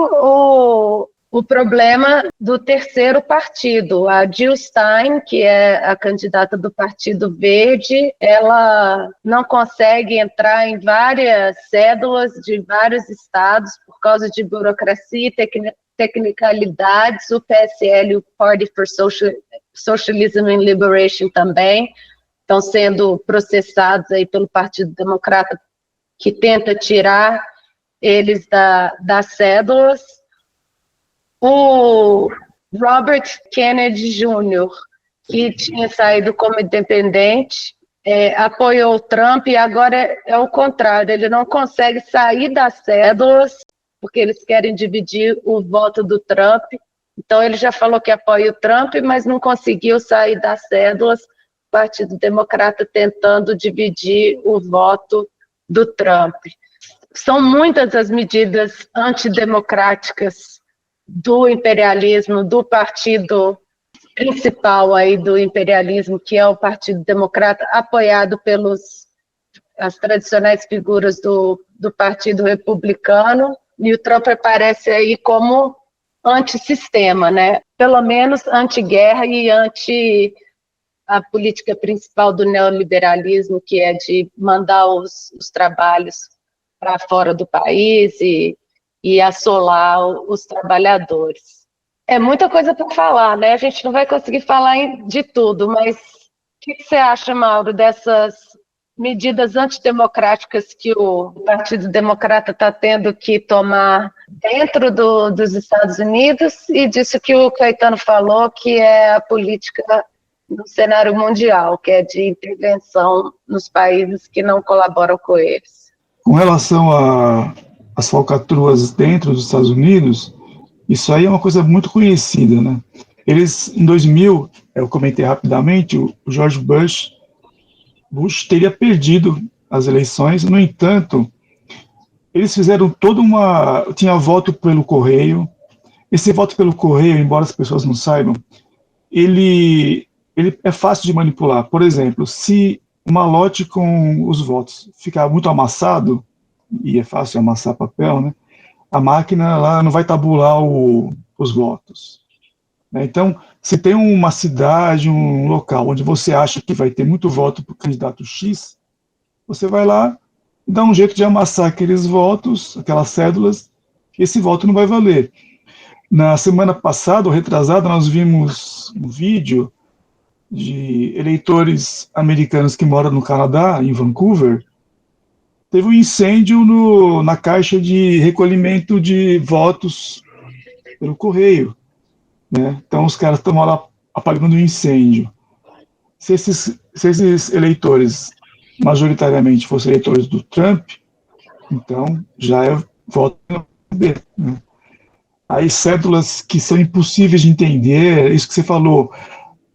o problema do terceiro partido. A Jill Stein, que é a candidata do Partido Verde, ela não consegue entrar em várias cédulas de vários estados por causa de burocracia e tecnicalidades. O PSL, o Party for Socialism and Liberation também, estão sendo processados aí pelo Partido Democrata, que tenta tirar eles das cédulas. O Robert Kennedy Jr., que tinha saído como independente, apoiou o Trump, e agora é o contrário, ele não consegue sair das cédulas, porque eles querem dividir o voto do Trump. Então ele já falou que apoia o Trump, mas não conseguiu sair das cédulas, o Partido Democrata tentando dividir o voto do Trump. São muitas as medidas antidemocráticas do imperialismo, do partido principal aí do imperialismo, que é o Partido Democrata, apoiado as tradicionais figuras do Partido Republicano, e o Trump aparece aí como antissistema, né? Pelo menos anti-guerra e anti a política principal do neoliberalismo, que é de mandar os trabalhos para fora do país e assolar os trabalhadores. É muita coisa para falar, né? A gente não vai conseguir falar de tudo, mas o que você acha, Mauro, dessas medidas antidemocráticas que o Partido Democrata está tendo que tomar dentro dos Estados Unidos, e disso que o Caetano falou, que é a política no cenário mundial, que é de intervenção nos países que não colaboram com eles? Com relação às falcatruas dentro dos Estados Unidos, isso aí é uma coisa muito conhecida, né? Eles, em 2000, eu comentei rapidamente, o George Bush teria perdido as eleições. No entanto, eles fizeram tinha voto pelo correio. Esse voto pelo correio, embora as pessoas não saibam, ele é fácil de manipular. Por exemplo, se uma lote com os votos ficar muito amassado, e é fácil amassar papel, né? A máquina lá não vai tabular os votos. Então, se tem uma cidade, um local onde você acha que vai ter muito voto para o candidato X, você vai lá e dá um jeito de amassar aqueles votos, aquelas cédulas, e esse voto não vai valer. Na semana passada, ou retrasada, nós vimos um vídeo de eleitores americanos que moram no Canadá, em Vancouver. Teve um incêndio na caixa de recolhimento de votos pelo correio, né? Então os caras estão lá apagando o incêndio. Se esses eleitores majoritariamente fossem eleitores do Trump, então já é voto no B, né? Aí cédulas que são impossíveis de entender, isso que você falou,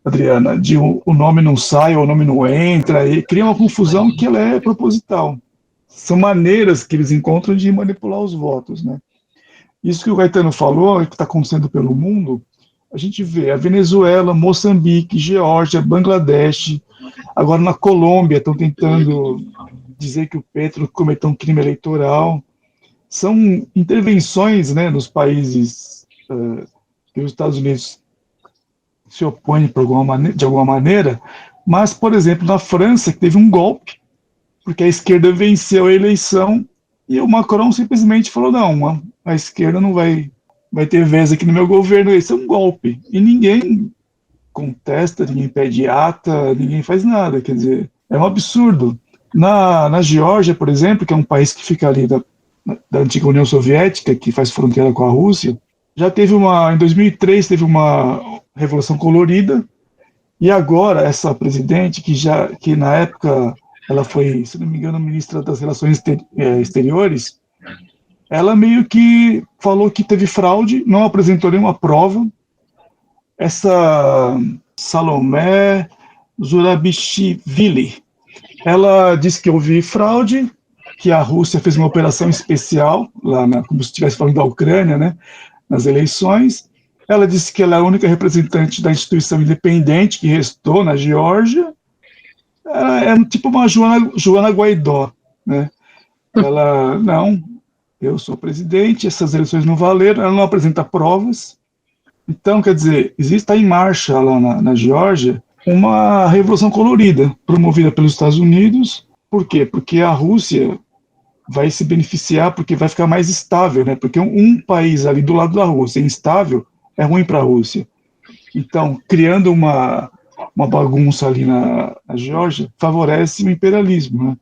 Adriana, de o nome não sai, ou o nome não entra, e cria uma confusão que ela é proposital. São maneiras que eles encontram de manipular os votos, né? Isso que o Caetano falou, que está acontecendo pelo mundo, a gente vê a Venezuela, Moçambique, Geórgia, Bangladesh, agora na Colômbia estão tentando dizer que o Petro cometeu um crime eleitoral. são intervenções, né, nos países que os Estados Unidos se opõem de alguma maneira, mas, por exemplo, na França, que teve um golpe, porque a esquerda venceu a eleição e o Macron simplesmente falou, não, a esquerda não vai ter vez aqui no meu governo, isso é um golpe. E ninguém contesta, ninguém pede ata, ninguém faz nada, quer dizer, é um absurdo. Na Geórgia, por exemplo, que é um país que fica ali da antiga União Soviética, que faz fronteira com a Rússia, já teve em 2003 teve uma revolução colorida, e agora essa presidente, que na época ela foi, se não me engano, ministra das Relações Exteriores, ela meio que falou que teve fraude, não apresentou nenhuma prova. Essa Salomé Zurabichvili, ela disse que houve fraude, que a Rússia fez uma operação especial, como se estivesse falando da Ucrânia, né, nas eleições. Ela disse que ela é a única representante da instituição independente que restou na Geórgia. Ela é tipo uma Joana Guaidó, né? Ela, não, eu sou presidente, essas eleições não valeram, ela não apresenta provas. Então, quer dizer, está em marcha lá na Geórgia uma revolução colorida, promovida pelos Estados Unidos. Por quê? Porque a Rússia vai se beneficiar, porque vai ficar mais estável, né? Porque um país ali do lado da Rússia instável é ruim para a Rússia. Então, criando uma bagunça ali na Geórgia, favorece o imperialismo, né?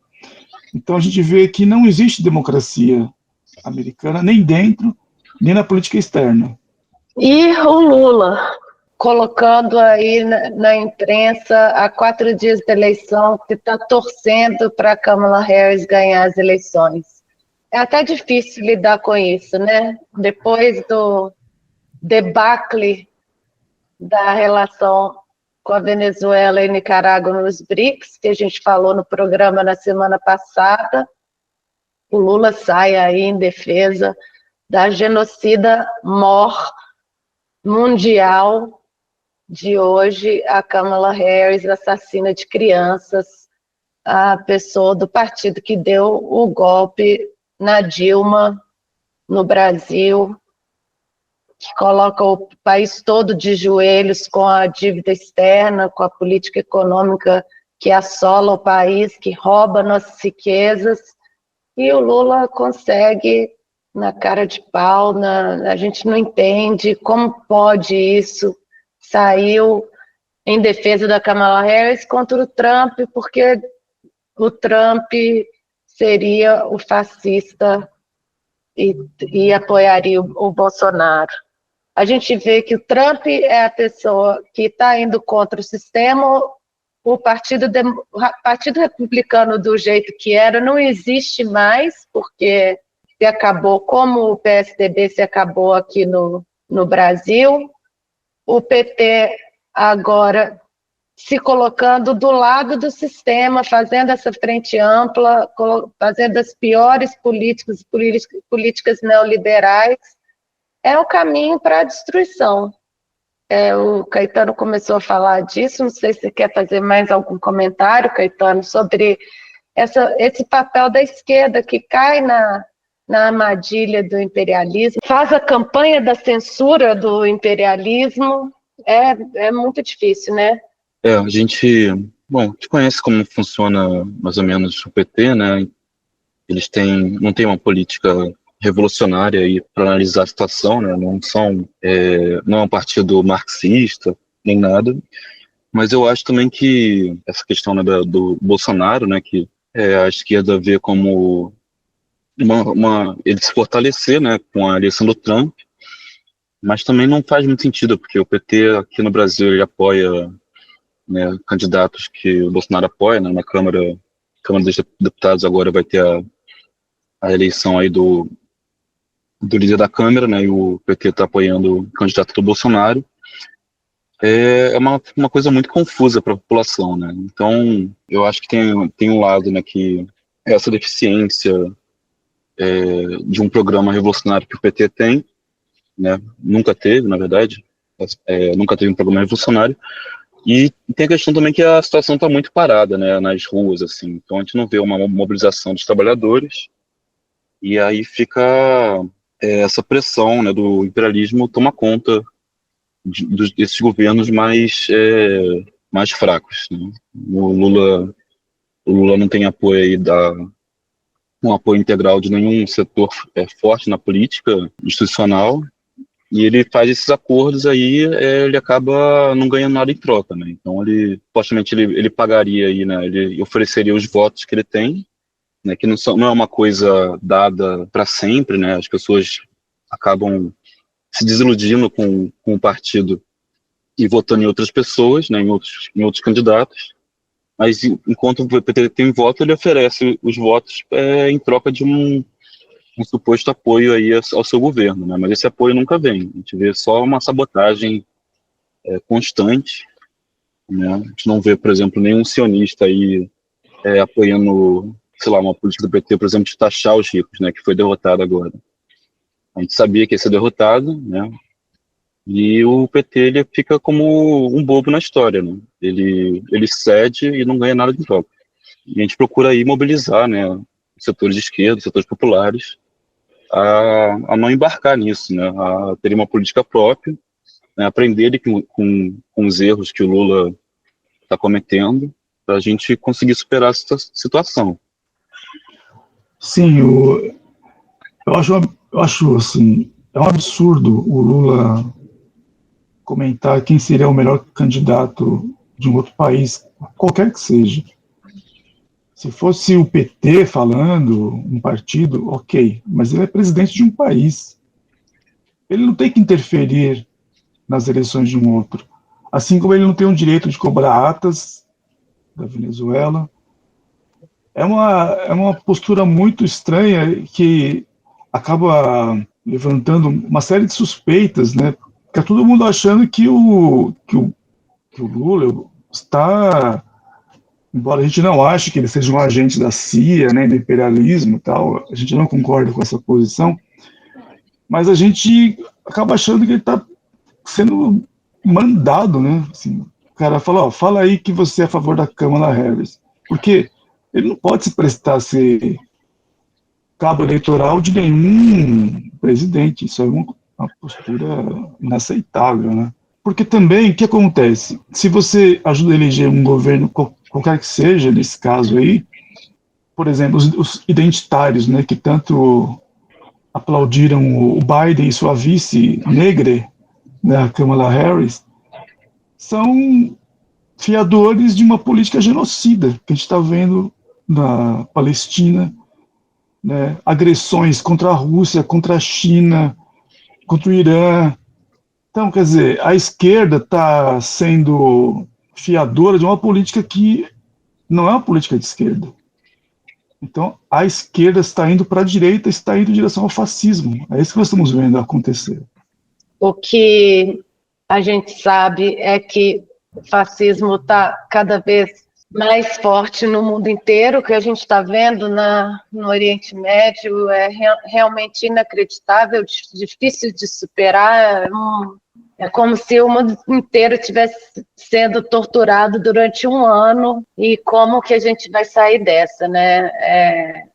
Então, a gente vê que não existe democracia americana, nem dentro, nem na política externa. E o Lula, colocando aí na imprensa, há 4 dias da eleição, que está torcendo para a Kamala Harris ganhar as eleições. É até difícil lidar com isso, né? Depois do debacle da relação com a Venezuela e Nicarágua nos BRICS, que a gente falou no programa na semana passada, o Lula sai aí em defesa da genocida mor mundial de hoje, a Kamala Harris, assassina de crianças, a pessoa do partido que deu o golpe na Dilma no Brasil, que coloca o país todo de joelhos com a dívida externa, com a política econômica que assola o país, que rouba nossas riquezas, e o Lula consegue, na cara de pau, a gente não entende como pode isso. Saiu em defesa da Kamala Harris contra o Trump, porque o Trump seria o fascista e apoiaria o Bolsonaro. A gente vê que o Trump é a pessoa que está indo contra o sistema. O Partido Republicano, do jeito que era, não existe mais, porque se acabou, como o PSDB se acabou aqui no Brasil. O PT agora se colocando do lado do sistema, fazendo essa frente ampla, fazendo as piores políticas neoliberais, é o caminho para a destruição. O Caetano começou a falar disso, não sei se você quer fazer mais algum comentário, Caetano, sobre esse papel da esquerda que cai na armadilha do imperialismo, faz a campanha da censura do imperialismo. É muito difícil, né? A gente conhece como funciona mais ou menos o PT, né? Eles não têm uma política revolucionária aí para analisar a situação, né? Não é um partido marxista nem nada, mas eu acho também que essa questão, né, do Bolsonaro, né, que a esquerda vê como ele se fortalecer, né, com a eleição do Trump, mas também não faz muito sentido, porque o PT aqui no Brasil ele apoia, né, candidatos que o Bolsonaro apoia, né, na Câmara dos Deputados agora vai ter a eleição aí do líder da Câmara, né, e o PT está apoiando o candidato do Bolsonaro. É uma coisa muito confusa para a população, né? Então, eu acho que tem um lado, né, que essa deficiência de um programa revolucionário que o PT tem, né, nunca teve, na verdade, nunca teve um programa revolucionário, e tem a questão também que a situação está muito parada, né, nas ruas, assim, então a gente não vê uma mobilização dos trabalhadores, E aí fica essa pressão, né, do imperialismo toma conta desses governos mais fracos, né? O Lula não tem apoio aí um apoio integral de nenhum setor forte na política institucional, e ele faz esses acordos aí, ele acaba não ganhando nada em troca, né? Então supostamente ele pagaria aí, né? Ele ofereceria os votos que ele tem, né? Que não é uma coisa dada para sempre, né? As pessoas acabam se desiludindo com o partido e votando em outras pessoas, né? Em outros candidatos. Mas enquanto o PT tem voto, ele oferece os votos em troca de um suposto apoio aí ao seu governo, né? Mas esse apoio nunca vem. A gente vê só uma sabotagem constante, né? A gente não vê, por exemplo, nenhum sionista aí apoiando, sei lá, uma política do PT, por exemplo, de taxar os ricos, né? Que foi derrotado agora. A gente sabia que ia ser derrotado, né? E o PT ele fica como um bobo na história, né? Ele cede e não ganha nada de troca. E a gente procura aí mobilizar, né? Setores de esquerda, setores populares, a não embarcar nisso, né? A ter uma política própria, né? Aprender com os erros que o Lula está cometendo, para a gente conseguir superar essa situação. Sim, eu acho assim, é um absurdo o Lula comentar quem seria o melhor candidato de um outro país, qualquer que seja. Se fosse o PT falando, um partido, ok, mas ele é presidente de um país. Ele não tem que interferir nas eleições de um outro. Assim como ele não tem o direito de cobrar atas da Venezuela. É uma postura muito estranha que acaba levantando uma série de suspeitas, né? Fica todo mundo achando que o Lula está, embora a gente não ache que ele seja um agente da CIA, né, do imperialismo e tal, a gente não concorda com essa posição, mas a gente acaba achando que ele está sendo mandado, né? Assim, o cara fala, ó, fala aí que você é a favor da Kamala Harris, porque ele não pode se prestar a ser cabo eleitoral de nenhum presidente. Isso é uma postura inaceitável, né? Porque também, o que acontece? Se você ajuda a eleger um governo, qualquer que seja, nesse caso aí, por exemplo, os identitários, né, que tanto aplaudiram o Biden e sua vice negra, né, a Kamala Harris, são fiadores de uma política genocida que a gente está vendo na Palestina, né, agressões contra a Rússia, contra a China, contra o Irã. Então, quer dizer, a esquerda está sendo fiadora de uma política que não é uma política de esquerda. Então, a esquerda está indo para a direita, está indo em direção ao fascismo. É isso que nós estamos vendo acontecer. O que a gente sabe é que o fascismo está cada vez mais forte no mundo inteiro. O que a gente está vendo no Oriente Médio é realmente inacreditável, difícil de superar. É como se o mundo inteiro estivesse sendo torturado durante um ano, e como que a gente vai sair dessa, né?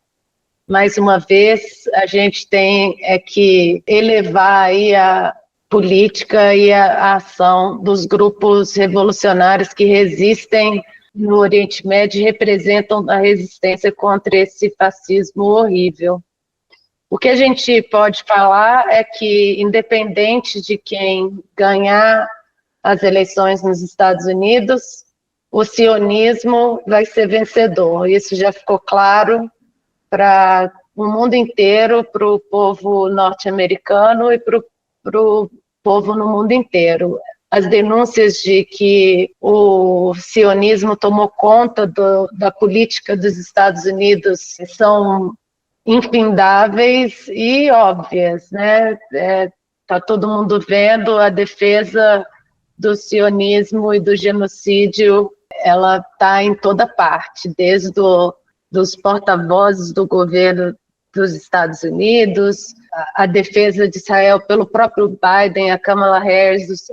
Mais uma vez, a gente tem que elevar aí a política e a ação dos grupos revolucionários que resistem no Oriente Médio e representam a resistência contra esse fascismo horrível. O que a gente pode falar é que, independente de quem ganhar as eleições nos Estados Unidos, o sionismo vai ser vencedor. Isso já ficou claro para o mundo inteiro, para o povo norte-americano e para o povo no mundo inteiro. As denúncias de que o sionismo tomou conta da política dos Estados Unidos são infindáveis e óbvias, né? Tá todo mundo vendo a defesa do sionismo e do genocídio, ela está em toda parte, desde dos porta-vozes do governo dos Estados Unidos, a defesa de Israel pelo próprio Biden, a Kamala Harris,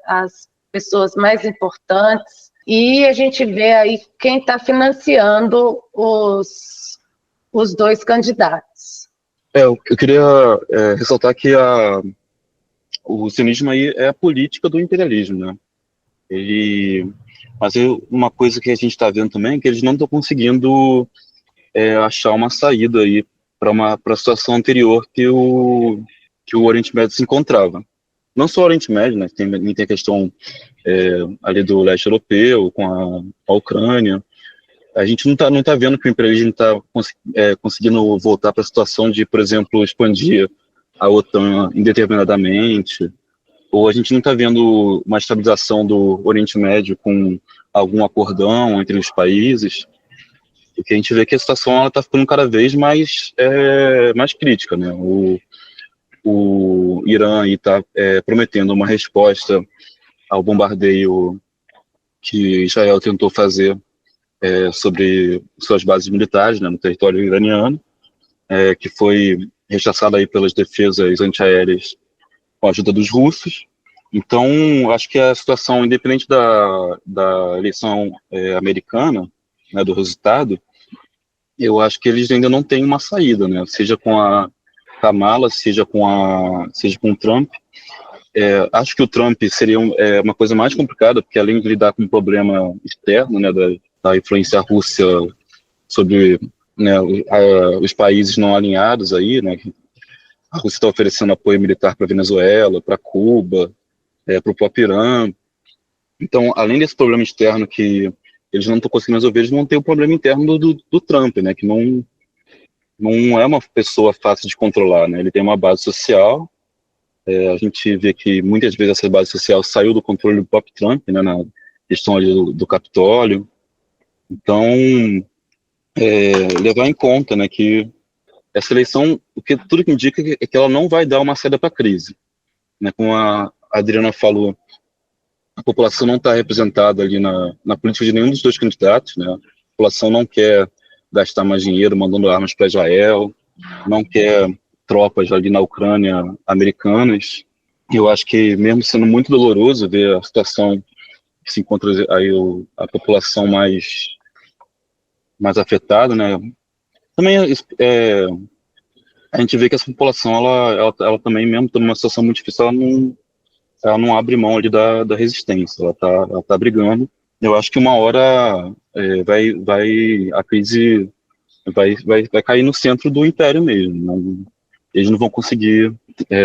as pessoas mais importantes, e a gente vê aí quem está financiando os dois candidatos. Eu queria ressaltar que o sionismo aí é a política do imperialismo, né? Uma coisa que a gente está vendo também é que eles não estão conseguindo achar uma saída aí para a situação anterior que o Oriente Médio se encontrava. Não só o Oriente Médio, né? Tem a questão ali do leste europeu, com a Ucrânia. A gente não tá vendo que o imperialismo está conseguindo voltar para a situação de, por exemplo, expandir a OTAN indeterminadamente, ou a gente não está vendo uma estabilização do Oriente Médio com algum acordão entre os países, e que a gente vê que a situação está ficando cada vez mais crítica, né? O Irã está prometendo uma resposta ao bombardeio que Israel tentou fazer sobre suas bases militares, né, no território iraniano, que foi rechaçada aí pelas defesas antiaéreas com a ajuda dos russos. Então, acho que a situação, independente da eleição americana, né, do resultado, eu acho que eles ainda não têm uma saída, né, seja com a Kamala, seja com o Trump. Acho que o Trump seria uma coisa mais complicada, porque além de lidar com um problema externo, né, da influência russa sobre, né, os países não alinhados aí, né, a Rússia está oferecendo apoio militar para a Venezuela, para Cuba, para o próprio Irã. Então, além desse problema externo que eles não estão conseguindo resolver, eles vão ter o problema interno do Trump, né, que não é uma pessoa fácil de controlar, né, ele tem uma base social. A gente vê que muitas vezes essa base social saiu do controle do próprio Trump, né, na questão ali do Capitólio. Então, levar em conta, né, que essa eleição, tudo que indica é que ela não vai dar uma saída para a crise, né? Como a Adriana falou, a população não está representada ali na política de nenhum dos dois candidatos, né? A população não quer gastar mais dinheiro mandando armas para Israel, não quer tropas ali na Ucrânia americanas. Eu acho que, mesmo sendo muito doloroso ver a situação que se encontra aí a população mais afetada, né? Também a gente vê que essa população, ela também, mesmo estando numa situação muito difícil, ela não abre mão ali da resistência, ela tá brigando. Eu acho que uma hora a crise vai cair no centro do império mesmo. Eles não vão conseguir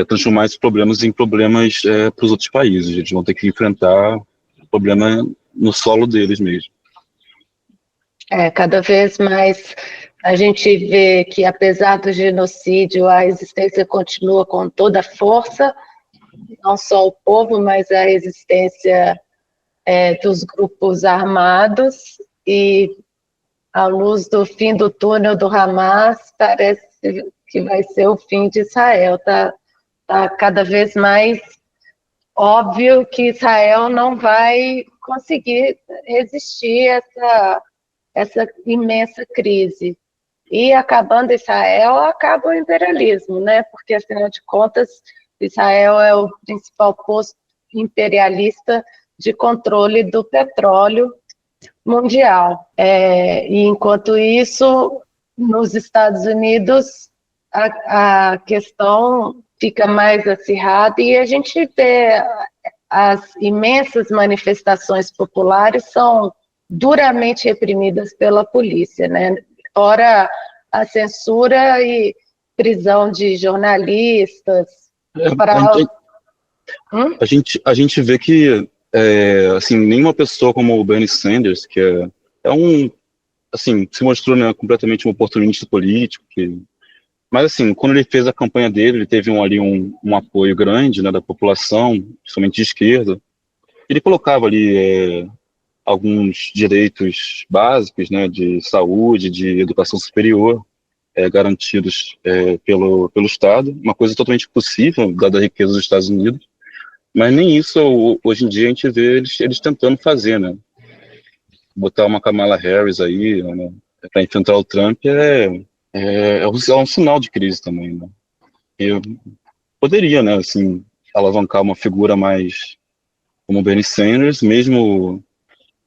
transformar esses problemas em problemas para os outros países. Eles vão ter que enfrentar o problema no solo deles mesmo. Cada vez mais a gente vê que, apesar do genocídio, a resistência continua com toda a força, não só o povo, mas a resistência dos grupos armados, e à luz do fim do túnel do Hamas, parece que vai ser o fim de Israel. Tá cada vez mais óbvio que Israel não vai conseguir resistir a essa imensa crise. E acabando Israel, acaba o imperialismo, né? Porque, afinal de contas, Israel é o principal posto imperialista de controle do petróleo mundial. E, enquanto isso, nos Estados Unidos, a questão fica mais acirrada e a gente vê as imensas manifestações populares são duramente reprimidas pela polícia, né? Fora a censura e prisão de jornalistas. A gente vê que assim, nenhuma pessoa como o Bernie Sanders, que assim, se mostrou, né, completamente um oportunista político, mas assim, quando ele fez a campanha dele, ele teve um apoio grande, né, da população, principalmente de esquerda. Ele colocava ali alguns direitos básicos, né, de saúde, de educação superior, garantidos pelo Estado, uma coisa totalmente possível, dada a riqueza dos Estados Unidos, mas nem isso hoje em dia a gente vê eles tentando fazer, né? Botar uma Kamala Harris aí, né, para enfrentar o Trump é um sinal de crise também, né? Eu poderia, né, assim, alavancar uma figura mais como Bernie Sanders, mesmo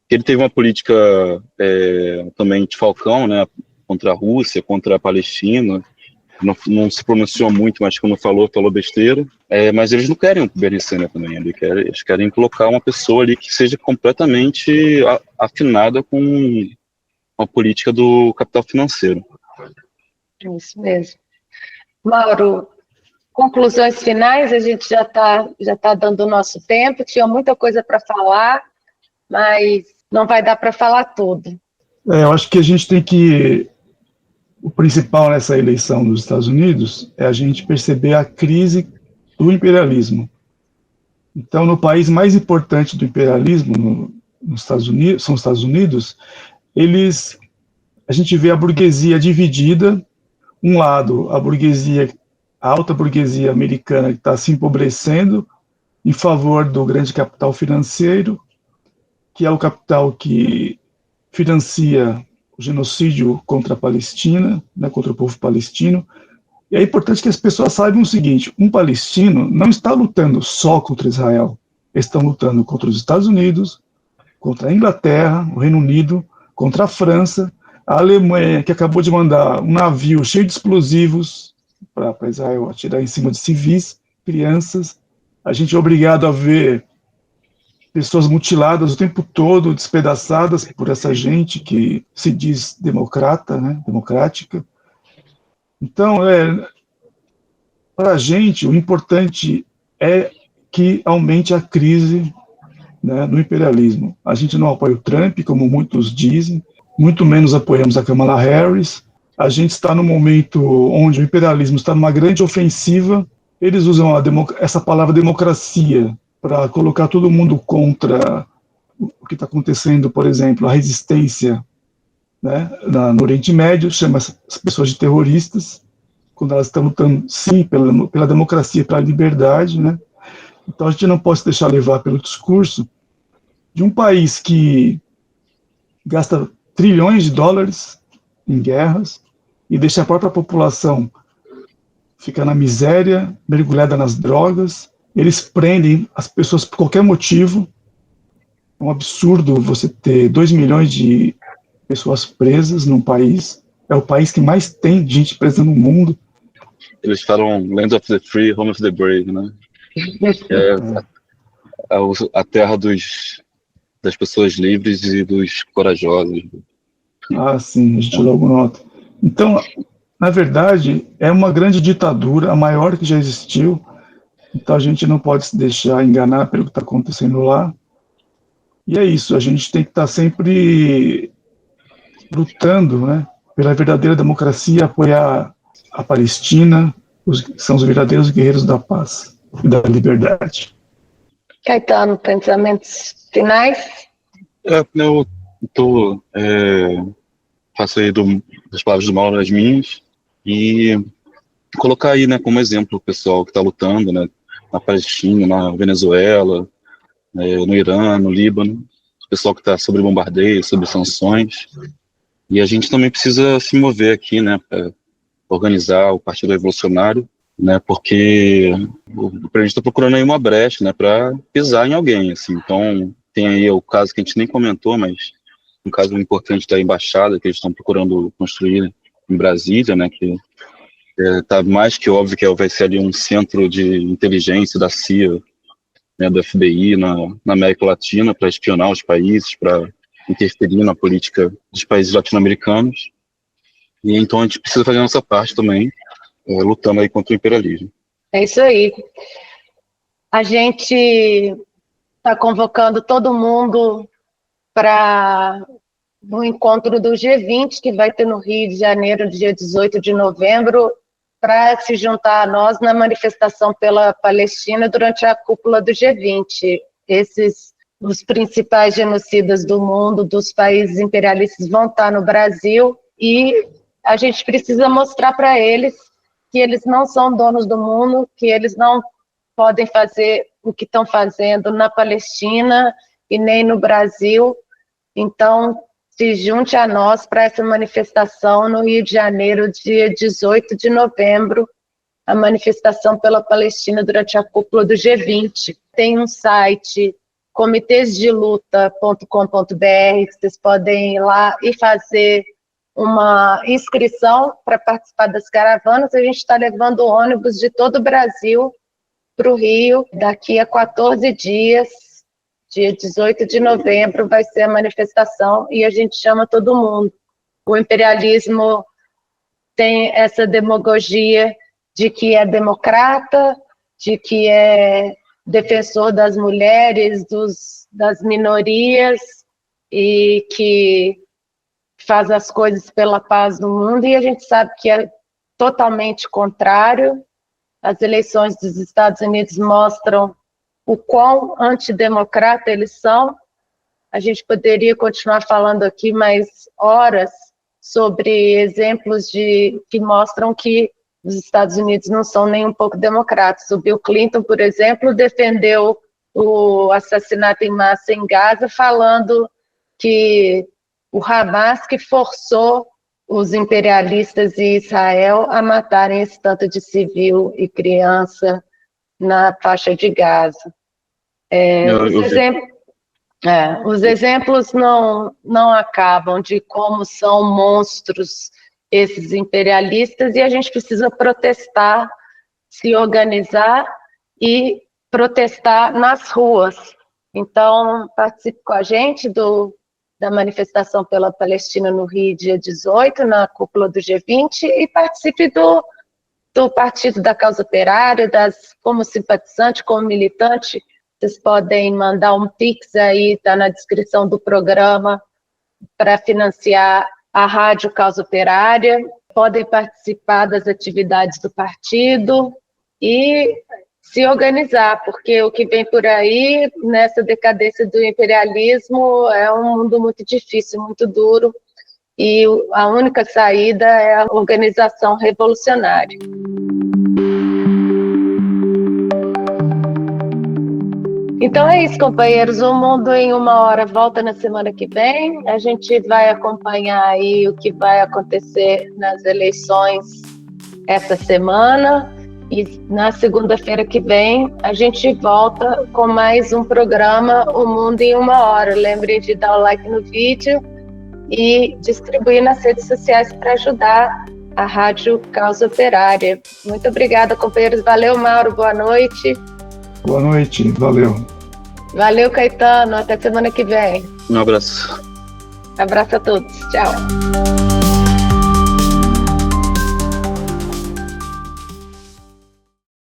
que ele teve uma política também de falcão, né, contra a Rússia, contra a Palestina, não se pronunciou muito, mas quando falou besteira. Mas eles não querem um Bernie Sanders também, eles querem colocar uma pessoa ali que seja completamente afinada com a política do capital financeiro. Isso mesmo. Mauro, conclusões finais, a gente já tá dando o nosso tempo, tinha muita coisa para falar, mas não vai dar para falar tudo. Eu acho que a gente tem que... O principal nessa eleição dos Estados Unidos é a gente perceber a crise do imperialismo. Então, no país mais importante do imperialismo, nos Estados Unidos, são os Estados Unidos, a gente vê a burguesia dividida. Um lado, a alta burguesia americana que está se empobrecendo em favor do grande capital financeiro, que é o capital que financia o genocídio contra a Palestina, né, contra o povo palestino. E é importante que as pessoas saibam o seguinte: um palestino não está lutando só contra Israel, eles estão lutando contra os Estados Unidos, contra a Inglaterra, o Reino Unido, contra a França, a Alemanha, que acabou de mandar um navio cheio de explosivos para Israel atirar em cima de civis, crianças. A gente é obrigado a ver pessoas mutiladas o tempo todo, despedaçadas por essa gente que se diz democrata, né, democrática. Então, para a gente, o importante é que aumente a crise, né, no imperialismo. A gente não apoia o Trump, como muitos dizem, muito menos apoiamos a Kamala Harris. A gente está num momento onde o imperialismo está numa grande ofensiva. Eles usam essa palavra democracia para colocar todo mundo contra o que está acontecendo, por exemplo, a resistência, né, no Oriente Médio, chama as pessoas de terroristas, quando elas estão lutando, sim, pela democracia, pela liberdade, né? Então a gente não pode se deixar levar pelo discurso de um país que gasta trilhões de dólares em guerras e deixa a própria população ficar na miséria, mergulhada nas drogas. Eles prendem as pessoas por qualquer motivo. É um absurdo você ter 2 milhões de pessoas presas num país. É o país que mais tem gente presa no mundo. Eles falam Land of the Free, Home of the Brave, né? A terra das pessoas livres e dos corajosos. Ah, sim, a gente logo nota. Então, na verdade, é uma grande ditadura, a maior que já existiu. Então a gente não pode se deixar enganar pelo que está acontecendo lá. E é isso, a gente tem que estar sempre lutando, né, pela verdadeira democracia, apoiar a Palestina, que são os verdadeiros guerreiros da paz e da liberdade. Caetano, pensamentos finais? Eu faço aí das palavras do Mauro as minhas e colocar aí, né, como exemplo o pessoal que está lutando, né, na Palestina, na Venezuela, no Irã, no Líbano, o pessoal que está sob bombardeio, sob sanções. E a gente também precisa se mover aqui, né, para organizar o Partido Revolucionário, né, porque o presidente está procurando aí uma brecha, né, para pisar em alguém, assim. Então tem aí o caso que a gente nem comentou, mas um caso importante da embaixada que eles estão procurando construir em Brasília, né, que está mais que óbvio que vai ser ali um centro de inteligência da CIA, né, do FBI na América Latina, para espionar os países, para interferir na política dos países latino-americanos. E então a gente precisa fazer a nossa parte também, lutando aí contra o imperialismo. É isso aí. A gente está convocando todo mundo para o encontro do G20, que vai ter no Rio de Janeiro, dia 18 de novembro, para se juntar a nós na manifestação pela Palestina durante a cúpula do G20. Os principais genocidas do mundo, dos países imperialistas, vão estar no Brasil e a gente precisa mostrar para eles que eles não são donos do mundo, que eles não podem fazer o que estão fazendo na Palestina e nem no Brasil. Então, se junte a nós para essa manifestação no Rio de Janeiro, dia 18 de novembro, a manifestação pela Palestina durante a cúpula do G20. Tem um site, comitêsdeluta.com.br, que vocês podem ir lá e fazer uma inscrição para participar das caravanas. A gente está levando ônibus de todo o Brasil para o Rio. Daqui a 14 dias, dia 18 de novembro, vai ser a manifestação e a gente chama todo mundo. O imperialismo tem essa demagogia de que é democrata, de que é defensor das mulheres, das minorias, e que faz as coisas pela paz do mundo, e a gente sabe que é totalmente contrário. As eleições dos Estados Unidos mostram o quão antidemocrata eles são. A gente poderia continuar falando aqui mais horas sobre exemplos que mostram que os Estados Unidos não são nem um pouco democratas. O Bill Clinton, por exemplo, defendeu o assassinato em massa em Gaza, falando que o Hamas que forçou os imperialistas e Israel a matarem esse tanto de civil e criança na faixa de Gaza. Os exemplos não acabam de como são monstros esses imperialistas, e a gente precisa protestar, se organizar e protestar nas ruas. Então, participe com a gente da manifestação pela Palestina no Rio, dia 18, na cúpula do G20, e participe do Partido da Causa Operária, como simpatizante, como militante. Vocês podem mandar um Pix aí, está na descrição do programa, para financiar a Rádio Causa Operária. Podem participar das atividades do partido e se organizar, porque o que vem por aí, nessa decadência do imperialismo, é um mundo muito difícil, muito duro, e a única saída é a organização revolucionária. Então é isso, companheiros. O Mundo em Uma Hora volta na semana que vem. A gente vai acompanhar aí o que vai acontecer nas eleições essa semana. E na segunda-feira que vem a gente volta com mais um programa, O Mundo em Uma Hora. Lembrem de dar o like no vídeo e distribuir nas redes sociais para ajudar a Rádio Causa Operária. Muito obrigada, companheiros. Valeu, Mauro. Boa noite. Boa noite. Valeu. Valeu, Caetano. Até semana que vem. Um abraço. Abraço a todos. Tchau.